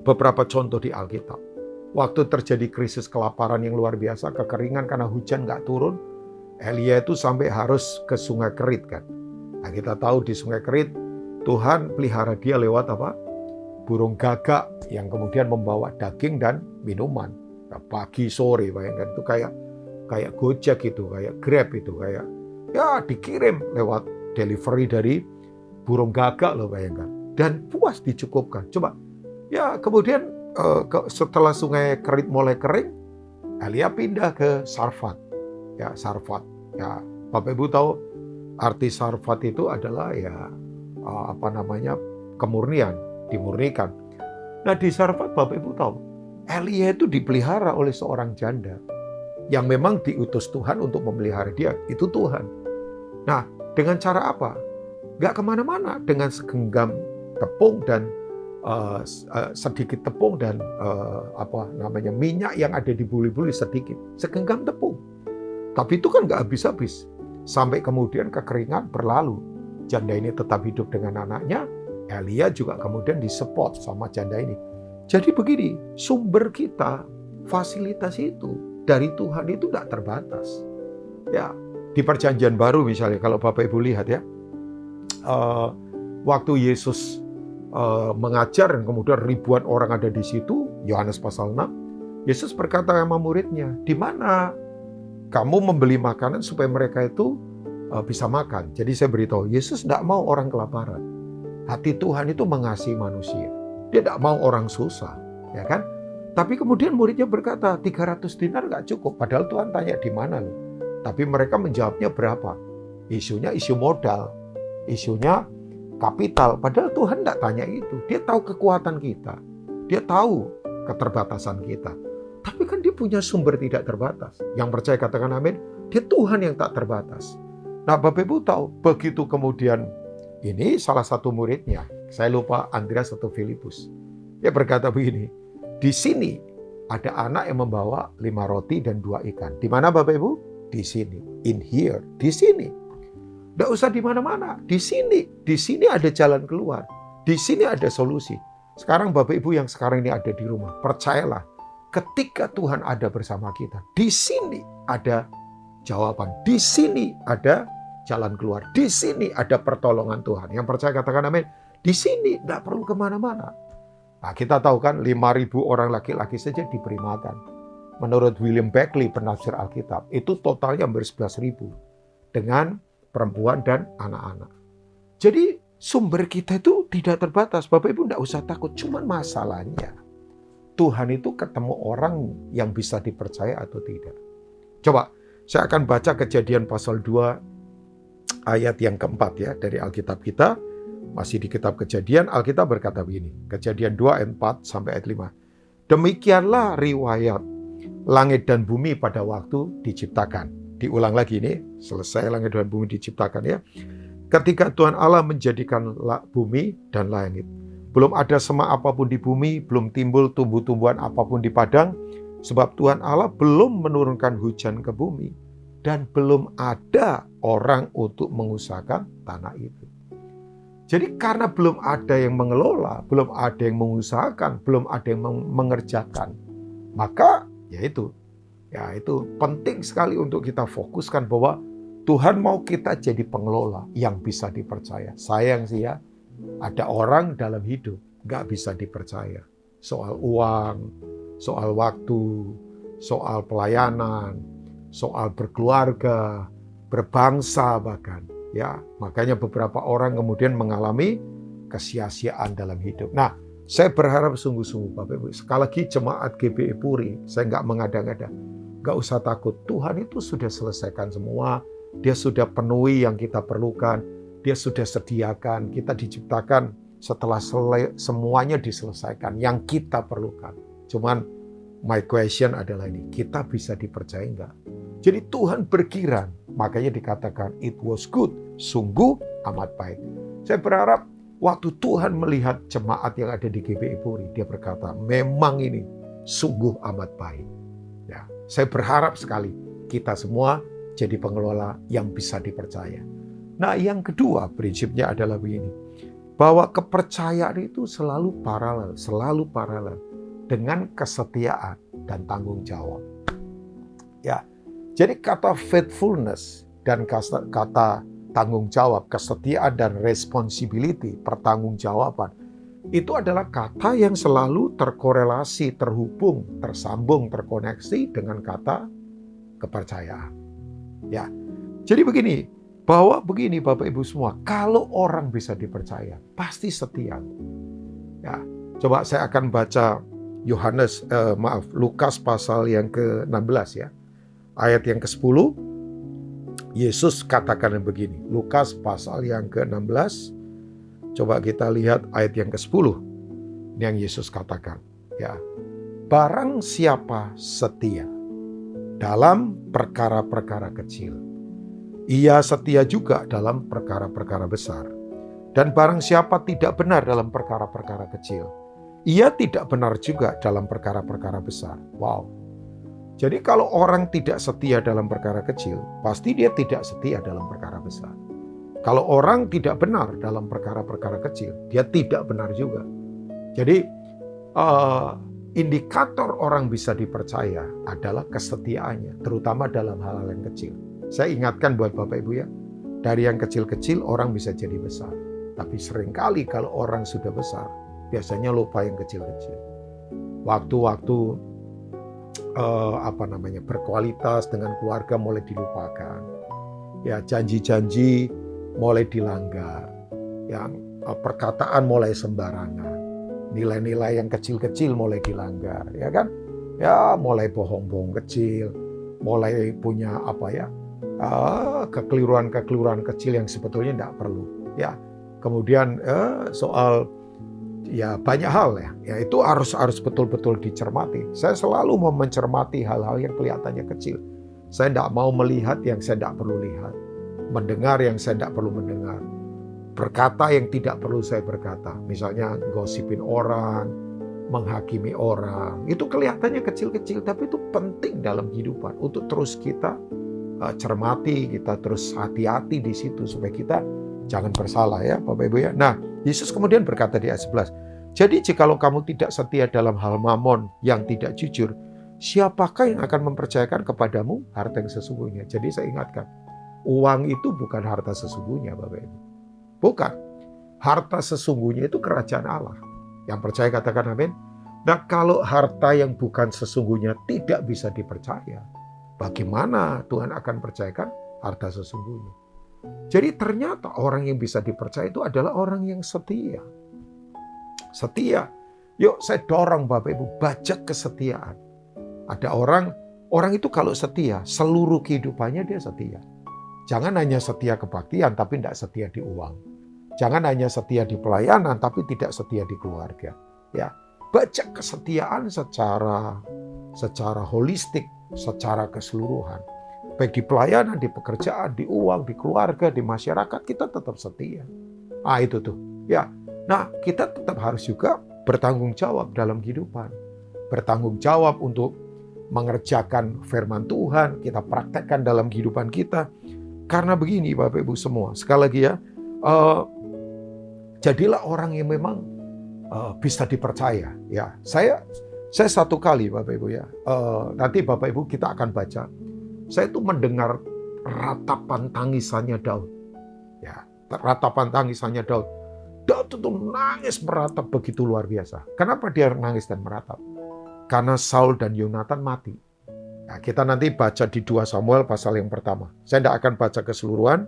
beberapa contoh di Alkitab, waktu terjadi krisis kelaparan yang luar biasa, kekeringan karena hujan nggak turun, Elia itu sampai harus ke Sungai Kerit kan. Nah, kita tahu di Sungai Kerit Tuhan pelihara dia lewat apa? Burung gagak yang kemudian membawa daging dan minuman. Nah, pagi sore, bayangkan itu kayak kayak Gojek itu, kayak Grab itu, kayak ya dikirim lewat delivery dari burung gagak loh, bayangkan. Dan puas, dicukupkan. Coba, ya kemudian setelah sungai Kerit mulai kering, Elia pindah ke Sarfat. Ya, Sarfat. Ya, Bapak Ibu tahu arti Sarfat itu adalah ya kemurnian, dimurnikan. Nah, di Sarfat Bapak Ibu tahu, Elia itu dipelihara oleh seorang janda yang memang diutus Tuhan untuk memelihara dia. Itu Tuhan. Nah, dengan cara apa? Gak kemana-mana, dengan segenggam tepung dan sedikit tepung dan minyak yang ada di buli-buli sedikit, segenggam tepung. Tapi itu kan gak habis-habis. Sampai kemudian kekeringan berlalu. Janda ini tetap hidup dengan anaknya, Elia juga kemudian disepot sama janda ini. Jadi begini, sumber kita, fasilitas itu dari Tuhan itu tidak terbatas. Ya, di Perjanjian Baru misalnya, kalau Bapak Ibu lihat ya, waktu Yesus mengajar dan kemudian ribuan orang ada di situ, Yohanes pasal 6, Yesus berkata sama muridnya, di mana kamu membeli makanan supaya mereka itu bisa makan. Jadi saya beritahu, Yesus tidak mau orang kelaparan. Hati Tuhan itu mengasihi manusia. Dia tidak mau orang susah, ya kan? Tapi kemudian muridnya berkata, 300 dinar nggak cukup. Padahal Tuhan tanya di mana loh. Tapi mereka menjawabnya berapa? Isunya isu modal, isunya kapital. Padahal Tuhan tidak tanya itu. Dia tahu kekuatan kita. Dia tahu keterbatasan kita. Tapi kan dia punya sumber tidak terbatas. Yang percaya katakan amin. Dia Tuhan yang tak terbatas. Nah, Bapak Ibu tahu, begitu kemudian ini salah satu muridnya, saya lupa Andreas atau Filipus. Dia berkata begini, di sini ada anak yang membawa 5 roti dan 2 ikan. Di mana Bapak Ibu? Di sini. In here. Di sini. Tidak usah di mana-mana. Di sini. Di sini ada jalan keluar. Di sini ada solusi. Sekarang Bapak Ibu yang sekarang ini ada di rumah, percayalah, ketika Tuhan ada bersama kita, di sini ada jawaban. Di sini ada jalan keluar. Di sini ada pertolongan Tuhan. Yang percaya katakan amin. Di sini tidak perlu kemana-mana. Nah, kita tahu kan 5.000 orang laki-laki saja diberi makan. Menurut William Beckley, penafsir Alkitab, itu totalnya hampir 11.000 dengan perempuan dan anak-anak. Jadi sumber kita itu tidak terbatas. Bapak Ibu tidak usah takut. Cuman masalahnya Tuhan itu ketemu orang yang bisa dipercaya atau tidak. Coba saya akan baca Kejadian pasal 2 ayat yang keempat ya dari Alkitab kita. Masih di kitab Kejadian, Alkitab berkata begini. Kejadian 2 ayat 4 sampai ayat 5. Demikianlah riwayat langit dan bumi pada waktu diciptakan. Diulang lagi ini, selesai langit dan bumi diciptakan ya. Ketika Tuhan Allah menjadikan bumi dan langit. Belum ada semak apapun di bumi, belum timbul tumbuh-tumbuhan apapun di padang. Sebab Tuhan Allah belum menurunkan hujan ke bumi. Dan belum ada orang untuk mengusahakan tanah itu. Jadi karena belum ada yang mengelola, belum ada yang mengusahakan, belum ada yang mengerjakan. Maka ya itu penting sekali untuk kita fokuskan bahwa Tuhan mau kita jadi pengelola yang bisa dipercaya. Sayang sih ya, ada orang dalam hidup nggak bisa dipercaya. Soal uang, soal waktu, soal pelayanan, soal berkeluarga, berbangsa bahkan. Ya, makanya beberapa orang kemudian mengalami kesia-siaan dalam hidup. Nah, saya berharap sungguh-sungguh Bapak Ibu, sekali lagi jemaat GBI Puri, saya nggak mengada-ngada, nggak usah takut. Tuhan itu sudah selesaikan semua, Dia sudah penuhi yang kita perlukan, Dia sudah sediakan, kita diciptakan setelah semuanya diselesaikan, yang kita perlukan. Cuman my question adalah ini, kita bisa dipercaya nggak? Jadi Tuhan berkiraan, makanya dikatakan it was good, sungguh amat baik. Saya berharap waktu Tuhan melihat jemaat yang ada di GBI Puri, Dia berkata, memang ini sungguh amat baik. Ya, saya berharap sekali kita semua jadi pengelola yang bisa dipercaya. Nah, yang kedua prinsipnya adalah begini, bahwa kepercayaan itu selalu paralel dengan kesetiaan dan tanggung jawab. Ya, jadi kata faithfulness dan kata tanggung jawab, kesetiaan dan responsibility, pertanggungjawaban, itu adalah kata yang selalu terkorelasi, terhubung, tersambung, terkoneksi dengan kata kepercayaan. Ya. Jadi begini, bahwa begini Bapak Ibu semua, kalau orang bisa dipercaya, pasti setia. Ya. Coba saya akan baca Lukas pasal yang ke-16 ya. Ayat yang ke-10, Yesus katakan begini. Lukas pasal yang ke-16, coba kita lihat ayat yang ke-10. Ini yang Yesus katakan. Ya, barang siapa setia dalam perkara-perkara kecil, ia setia juga dalam perkara-perkara besar. Dan barang siapa tidak benar dalam perkara-perkara kecil, ia tidak benar juga dalam perkara-perkara besar. Wow. Jadi kalau orang tidak setia dalam perkara kecil, pasti dia tidak setia dalam perkara besar. Kalau orang tidak benar dalam perkara-perkara kecil, dia tidak benar juga. Jadi indikator orang bisa dipercaya adalah kesetiaannya, terutama dalam hal-hal yang kecil. Saya ingatkan buat Bapak Ibu ya, dari yang kecil-kecil orang bisa jadi besar. Tapi seringkali kalau orang sudah besar, biasanya lupa yang kecil-kecil. Waktu-waktu berkualitas dengan keluarga mulai dilupakan. Ya, janji-janji mulai dilanggar. Yang perkataan mulai sembarangan. Nilai-nilai yang kecil-kecil mulai dilanggar, ya kan? Ya, mulai bohong-bohong kecil, mulai punya kekeliruan-kekeliruan kecil yang sebetulnya tidak perlu. Ya, kemudian soal banyak hal ya itu harus betul-betul dicermati. Saya selalu mau mencermati hal-hal yang kelihatannya kecil. Saya tidak mau melihat yang saya tidak perlu lihat, mendengar yang saya tidak perlu mendengar, berkata yang tidak perlu saya berkata. Misalnya gosipin orang, menghakimi orang, itu kelihatannya kecil-kecil, tapi itu penting dalam kehidupan untuk terus kita cermati, kita terus hati-hati di situ supaya kita jangan bersalah ya Bapak Ibu ya. Nah, Yesus kemudian berkata di ayat 11, jadi jikalau kamu tidak setia dalam hal mamon yang tidak jujur, siapakah yang akan mempercayakan kepadamu harta yang sesungguhnya? Jadi saya ingatkan, uang itu bukan harta sesungguhnya Bapak Ibu. Bukan. Harta sesungguhnya itu kerajaan Allah. Yang percaya katakan amin. Nah, kalau harta yang bukan sesungguhnya tidak bisa dipercaya, bagaimana Tuhan akan percayakan harta sesungguhnya? Jadi ternyata orang yang bisa dipercaya itu adalah orang yang setia. Setia. Yuk saya dorong Bapak Ibu, baca kesetiaan. Ada orang itu kalau setia, seluruh kehidupannya dia setia. Jangan hanya setia kebaktian tapi tidak setia di uang. Jangan hanya setia di pelayanan tapi tidak setia di keluarga. Ya, baca kesetiaan secara holistik, secara keseluruhan. Baik di pelayanan, di pekerjaan, di uang, di keluarga, di masyarakat, kita tetap setia. Ah itu tuh. Ya. Nah, kita tetap harus juga bertanggung jawab dalam kehidupan. Bertanggung jawab untuk mengerjakan firman Tuhan, kita praktekkan dalam kehidupan kita. Karena begini Bapak Ibu semua, sekali lagi ya, jadilah orang yang memang bisa dipercaya. Ya, saya satu kali Bapak Ibu ya, nanti Bapak Ibu kita akan baca. Saya itu mendengar ratapan tangisannya Daud. Ya, ratapan tangisannya Daud. Daud itu nangis meratap begitu luar biasa. Kenapa dia nangis dan meratap? Karena Saul dan Yonatan mati. Nah, kita nanti baca di 2 Samuel pasal yang pertama. Saya tidak akan baca keseluruhan,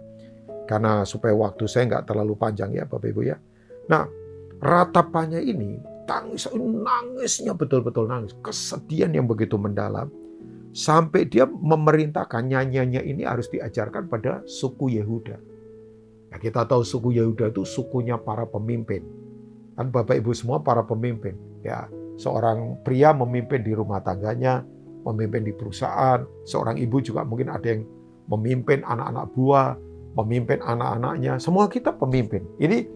karena supaya waktu saya nggak terlalu panjang ya Bapak Ibu ya. Nah, ratapannya ini, nangisnya betul-betul nangis. Kesedihan yang begitu mendalam. Sampai dia memerintahkan nyanyiannya ini harus diajarkan pada suku Yehuda. Nah, kita tahu suku Yehuda itu sukunya para pemimpin. Kan Bapak Ibu semua para pemimpin. Ya, seorang pria memimpin di rumah tangganya, memimpin di perusahaan. Seorang ibu juga mungkin ada yang memimpin anak-anak buah, memimpin anak-anaknya. Semua kita pemimpin. Ini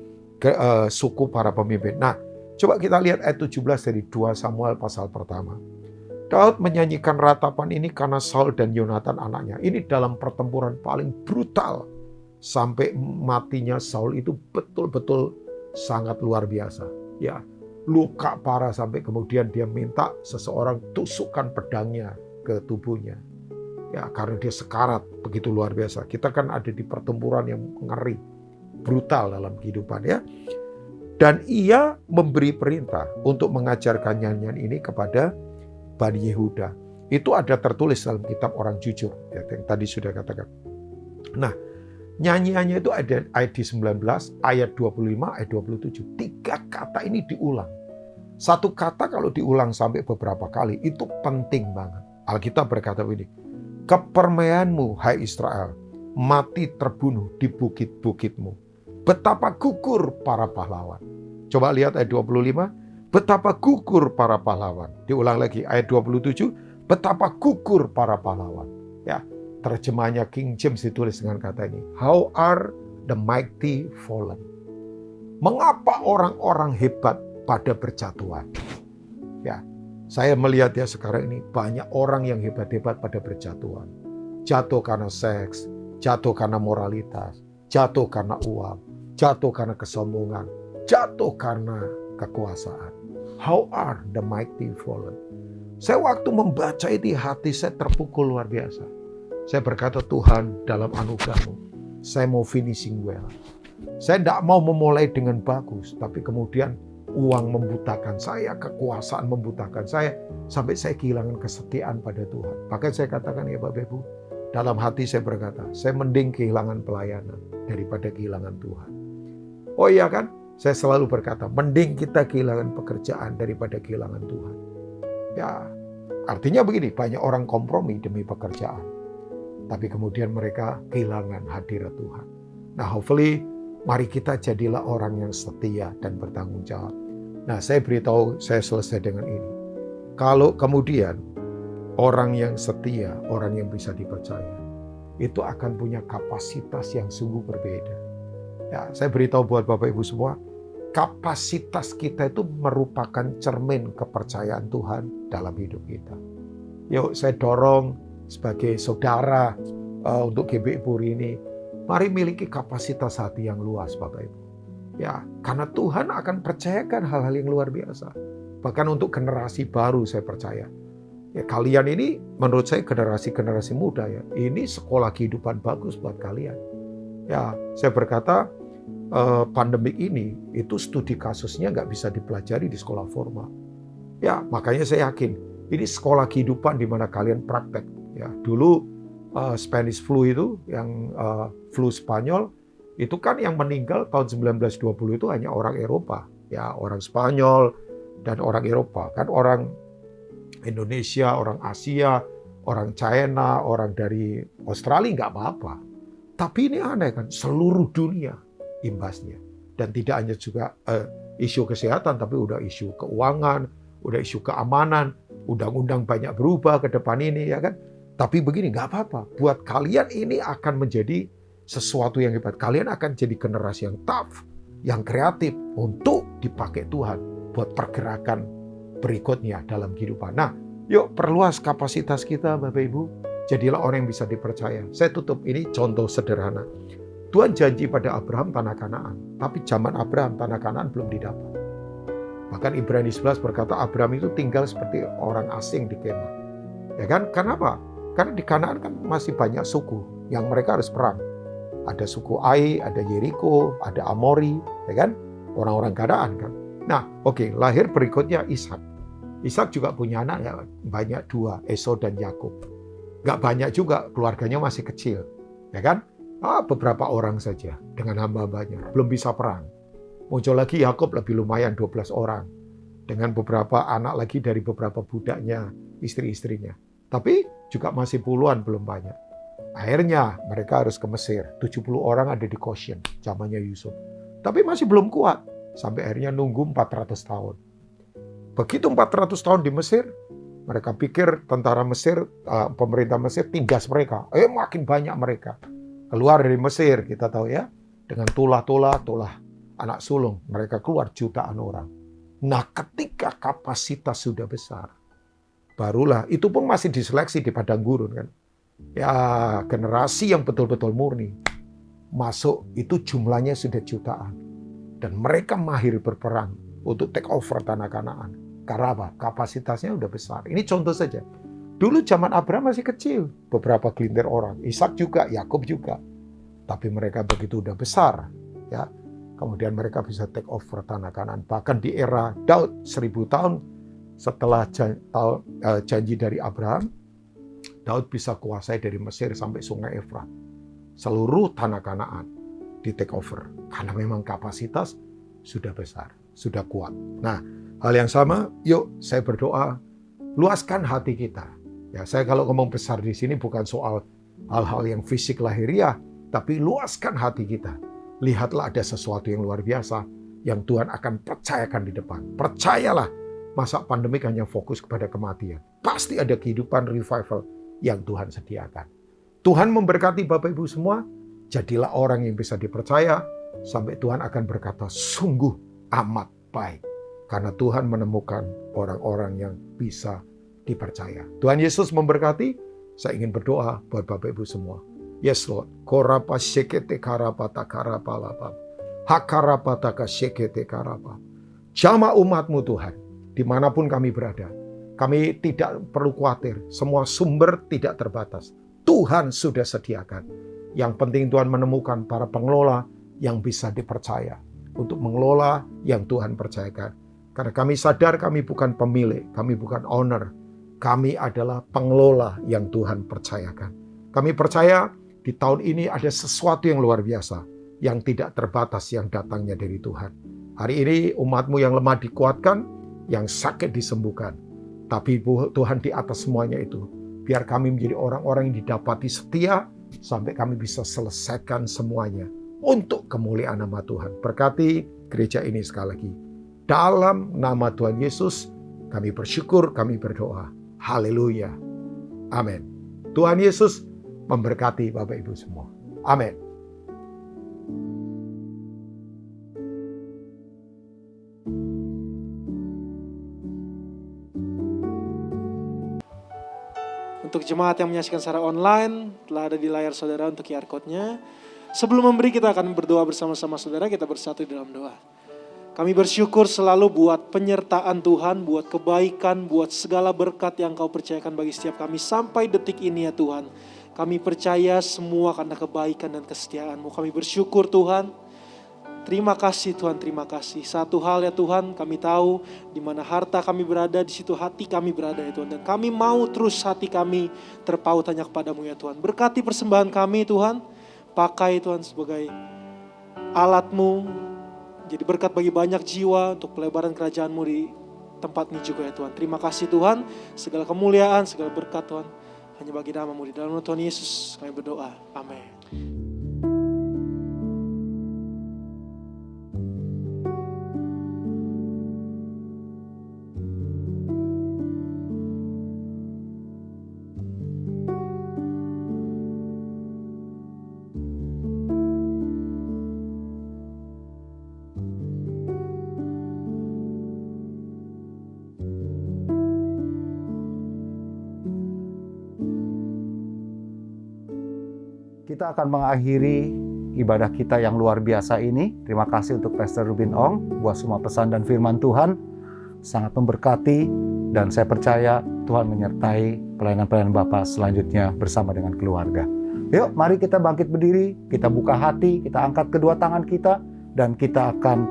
suku para pemimpin. Nah, coba kita lihat ayat 17 dari 2 Samuel pasal pertama. Daud menyanyikan ratapan ini karena Saul dan Yonatan anaknya. Ini dalam pertempuran paling brutal. Sampai matinya Saul itu betul-betul sangat luar biasa. Ya, luka parah sampai kemudian dia minta seseorang tusukkan pedangnya ke tubuhnya. Ya, karena dia sekarat begitu luar biasa. Kita kan ada di pertempuran yang ngeri, brutal dalam kehidupan ya. Dan ia memberi perintah untuk mengajarkan nyanyian ini kepada Bani Yehuda. Itu ada tertulis dalam kitab Orang Jujur, ya, yang tadi sudah katakan. Nah, nyanyiannya itu ada ayat di 19, ayat 25, ayat 27. 3 kata ini diulang. Satu kata kalau diulang sampai beberapa kali, itu penting banget. Alkitab berkata begini, kepermainanmu, hai Israel, mati terbunuh di bukit-bukitmu. Betapa gugur para pahlawan. Coba lihat ayat 25, betapa gugur para pahlawan. Diulang lagi ayat 27, betapa gugur para pahlawan. Ya, terjemahnya King James ditulis dengan kata ini. How are the mighty fallen? Mengapa orang-orang hebat pada berjatuhan? Ya, saya melihat ya sekarang ini banyak orang yang hebat-hebat pada berjatuhan. Jatuh karena seks, jatuh karena moralitas, jatuh karena uang, jatuh karena kesombongan, jatuh karena kekuasaan. How are the mighty fallen? Saya waktu membaca ini hati saya terpukul luar biasa. Saya berkata, Tuhan dalam anugerah-Mu, saya mau finishing well. Saya tidak mau memulai dengan bagus, tapi kemudian uang membutakan saya, kekuasaan membutakan saya, sampai saya kehilangan kesetiaan pada Tuhan. Bahkan saya katakan ya Bapak Ibu, dalam hati saya berkata, saya mending kehilangan pelayanan daripada kehilangan Tuhan. Oh iya kan? Saya selalu berkata, mending kita kehilangan pekerjaan daripada kehilangan Tuhan. Ya, artinya begini, banyak orang kompromi demi pekerjaan. Tapi kemudian mereka kehilangan hadirat Tuhan. Nah, hopefully, mari kita jadilah orang yang setia dan bertanggung jawab. Nah, saya beritahu, saya selesai dengan ini. Kalau kemudian orang yang setia, orang yang bisa dipercaya, itu akan punya kapasitas yang sungguh berbeda. Ya, saya beritahu buat Bapak Ibu semua, kapasitas kita itu merupakan cermin kepercayaan Tuhan dalam hidup kita. Yuk, saya dorong sebagai saudara untuk GBI Puri ini, mari miliki kapasitas hati yang luas, Bapak Ibu. Ya, karena Tuhan akan percayakan hal-hal yang luar biasa. Bahkan untuk generasi baru saya percaya. Ya, kalian ini menurut saya generasi muda ya. Ini sekolah kehidupan bagus buat kalian. Ya, saya berkata pandemik ini itu studi kasusnya nggak bisa dipelajari di sekolah formal. Ya, makanya saya yakin ini sekolah kehidupan di mana kalian praktek. Ya, dulu Spanish flu itu, yang flu Spanyol, itu kan yang meninggal tahun 1920 itu hanya orang Eropa. Ya, orang Spanyol dan orang Eropa. Kan orang Indonesia, orang Asia, orang China, orang dari Australia nggak apa-apa. Tapi ini aneh kan, seluruh dunia imbasnya. Dan tidak hanya juga isu kesehatan, tapi udah isu keuangan, udah isu keamanan, undang-undang banyak berubah ke depan ini, ya kan. Tapi begini, nggak apa-apa. Buat kalian ini akan menjadi sesuatu yang hebat. Kalian akan jadi generasi yang tough, yang kreatif untuk dipakai Tuhan buat pergerakan berikutnya dalam kehidupan. Nah, yuk perluas kapasitas kita, Bapak Ibu. Jadilah orang yang bisa dipercaya. Saya tutup ini contoh sederhana. Tuhan janji pada Abraham tanah Kanaan, tapi zaman Abraham tanah Kanaan belum didapat. Bahkan Ibrani 11 berkata Abraham itu tinggal seperti orang asing di kemah. Ya kan? Kenapa? Karena di Kanaan kan masih banyak suku yang mereka harus perang. Ada suku Ai, ada Yeriko, ada Amori, ya kan? Orang-orang Kanaan kan. Nah, oke, lahir berikutnya Ishak. Ishak juga punya anak ya, banyak 2, Esau dan Yakub. Gak banyak juga, keluarganya masih kecil, ya kan? Beberapa orang saja dengan hamba-hambanya, belum bisa perang. Muncul lagi Yakub lebih lumayan 12 orang dengan beberapa anak lagi dari beberapa budaknya, istri-istrinya. Tapi juga masih puluhan, belum banyak. Akhirnya mereka harus ke Mesir. 70 orang ada di Goshen, zamannya Yusuf. Tapi masih belum kuat. Sampai akhirnya nunggu 400 tahun. Begitu 400 tahun di Mesir, mereka pikir tentara Mesir, pemerintah Mesir tindas mereka. Makin banyak mereka. Keluar dari Mesir, kita tahu ya. Dengan tulah anak sulung. Mereka keluar jutaan orang. Nah, ketika kapasitas sudah besar, barulah, itu pun masih diseleksi di padang gurun kan. Ya, generasi yang betul-betul murni. Masuk, itu jumlahnya sudah jutaan. Dan mereka mahir berperang untuk take over tanah Kanaan. Karena apa? Kapasitasnya udah besar. Ini contoh saja. Dulu zaman Abraham masih kecil. Beberapa gelintir orang. Ishak juga, Yakub juga. Tapi mereka begitu udah besar. Ya, kemudian mereka bisa take over tanah Kanaan. Bahkan di era Daud, 1000 tahun setelah janji dari Abraham, Daud bisa kuasai dari Mesir sampai Sungai Efrat. Seluruh tanah Kanaan di take over. Karena memang kapasitas sudah besar, sudah kuat. Nah, hal yang sama, yuk saya berdoa, luaskan hati kita. Ya, saya kalau ngomong besar di sini bukan soal hal-hal yang fisik lahiriah, tapi luaskan hati kita. Lihatlah ada sesuatu yang luar biasa yang Tuhan akan percayakan di depan. Percayalah, masa pandemik hanya fokus kepada kematian. Pasti ada kehidupan revival yang Tuhan sediakan. Tuhan memberkati Bapak Ibu semua, jadilah orang yang bisa dipercaya, sampai Tuhan akan berkata, sungguh amat baik. Karena Tuhan menemukan orang-orang yang bisa dipercaya. Tuhan Yesus memberkati, saya ingin berdoa buat Bapak Ibu semua. Yes Lord, korapa shekete karapata karapalapa, hakarapataka shekete karapa. Jama umatmu Tuhan, dimanapun kami berada. Kami tidak perlu khawatir, semua sumber tidak terbatas. Tuhan sudah sediakan. Yang penting Tuhan menemukan para pengelola yang bisa dipercaya untuk mengelola yang Tuhan percayakan. Karena kami sadar kami bukan pemilik, kami bukan owner. Kami adalah pengelola yang Tuhan percayakan. Kami percaya di tahun ini ada sesuatu yang luar biasa, yang tidak terbatas yang datangnya dari Tuhan. Hari ini umatmu yang lemah dikuatkan, yang sakit disembuhkan. Tapi Tuhan di atas semuanya itu, biar kami menjadi orang-orang yang didapati setia, sampai kami bisa selesaikan semuanya untuk kemuliaan nama Tuhan. Berkati gereja ini sekali lagi. Dalam nama Tuhan Yesus, kami bersyukur, kami berdoa. Haleluya. Amin. Tuhan Yesus memberkati Bapak Ibu semua. Amin. Untuk jemaat yang menyaksikan secara online, telah ada di layar saudara untuk QR Code-nya. Sebelum memberi, kita akan berdoa bersama-sama saudara, kita bersatu dalam doa. Kami bersyukur selalu buat penyertaan Tuhan, buat kebaikan, buat segala berkat yang Kau percayakan bagi setiap kami sampai detik ini ya Tuhan. Kami percaya semua karena kebaikan dan kesetiaan-Mu. Kami bersyukur Tuhan. Terima kasih Tuhan, terima kasih. Satu hal ya Tuhan, kami tahu di mana harta kami berada, di situ hati kami berada ya Tuhan. Dan kami mau terus hati kami terpaut hanya kepadamu ya Tuhan. Berkati persembahan kami Tuhan, pakai Tuhan sebagai alat-Mu. Jadi berkat bagi banyak jiwa untuk pelebaran kerajaan-Mu di tempat ini juga ya Tuhan. Terima kasih Tuhan, segala kemuliaan, segala berkat Tuhan. Hanya bagi nama-Mu, di dalam nama Tuhan Yesus kami berdoa. Amin. Kita akan mengakhiri ibadah kita yang luar biasa ini. Terima kasih untuk Pastor Ruben Ong buat semua pesan dan firman Tuhan. Sangat memberkati dan saya percaya Tuhan menyertai pelayanan-pelayanan Bapak selanjutnya bersama dengan keluarga. Yuk, mari kita bangkit berdiri, kita buka hati, kita angkat kedua tangan kita dan kita akan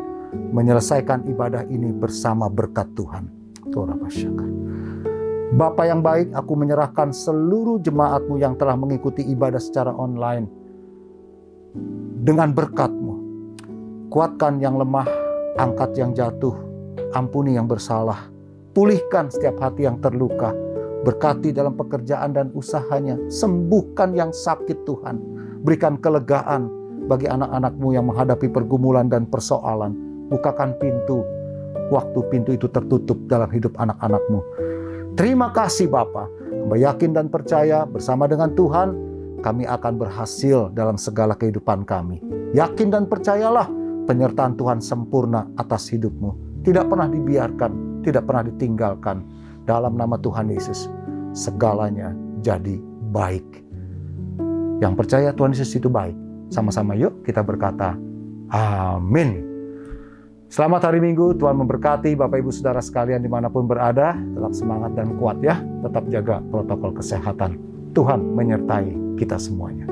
menyelesaikan ibadah ini bersama berkat Tuhan. Bapa yang baik, aku menyerahkan seluruh jemaat-Mu yang telah mengikuti ibadah secara online dengan berkat-Mu. Kuatkan yang lemah, angkat yang jatuh, ampuni yang bersalah, pulihkan setiap hati yang terluka, berkati dalam pekerjaan dan usahanya, sembuhkan yang sakit Tuhan, berikan kelegaan bagi anak-anak-Mu yang menghadapi pergumulan dan persoalan, bukakan pintu, waktu pintu itu tertutup dalam hidup anak-anak-Mu. Terima kasih Bapa. Kami yakin dan percaya bersama dengan Tuhan kami akan berhasil dalam segala kehidupan kami. Yakin dan percayalah penyertaan Tuhan sempurna atas hidup-Mu. Tidak pernah dibiarkan, tidak pernah ditinggalkan. Dalam nama Tuhan Yesus, segalanya jadi baik. Yang percaya Tuhan Yesus itu baik. Sama-sama yuk kita berkata, amin. Selamat hari Minggu, Tuhan memberkati Bapak Ibu Saudara sekalian dimanapun berada. Tetap semangat dan kuat ya, tetap jaga protokol kesehatan. Tuhan menyertai kita semuanya.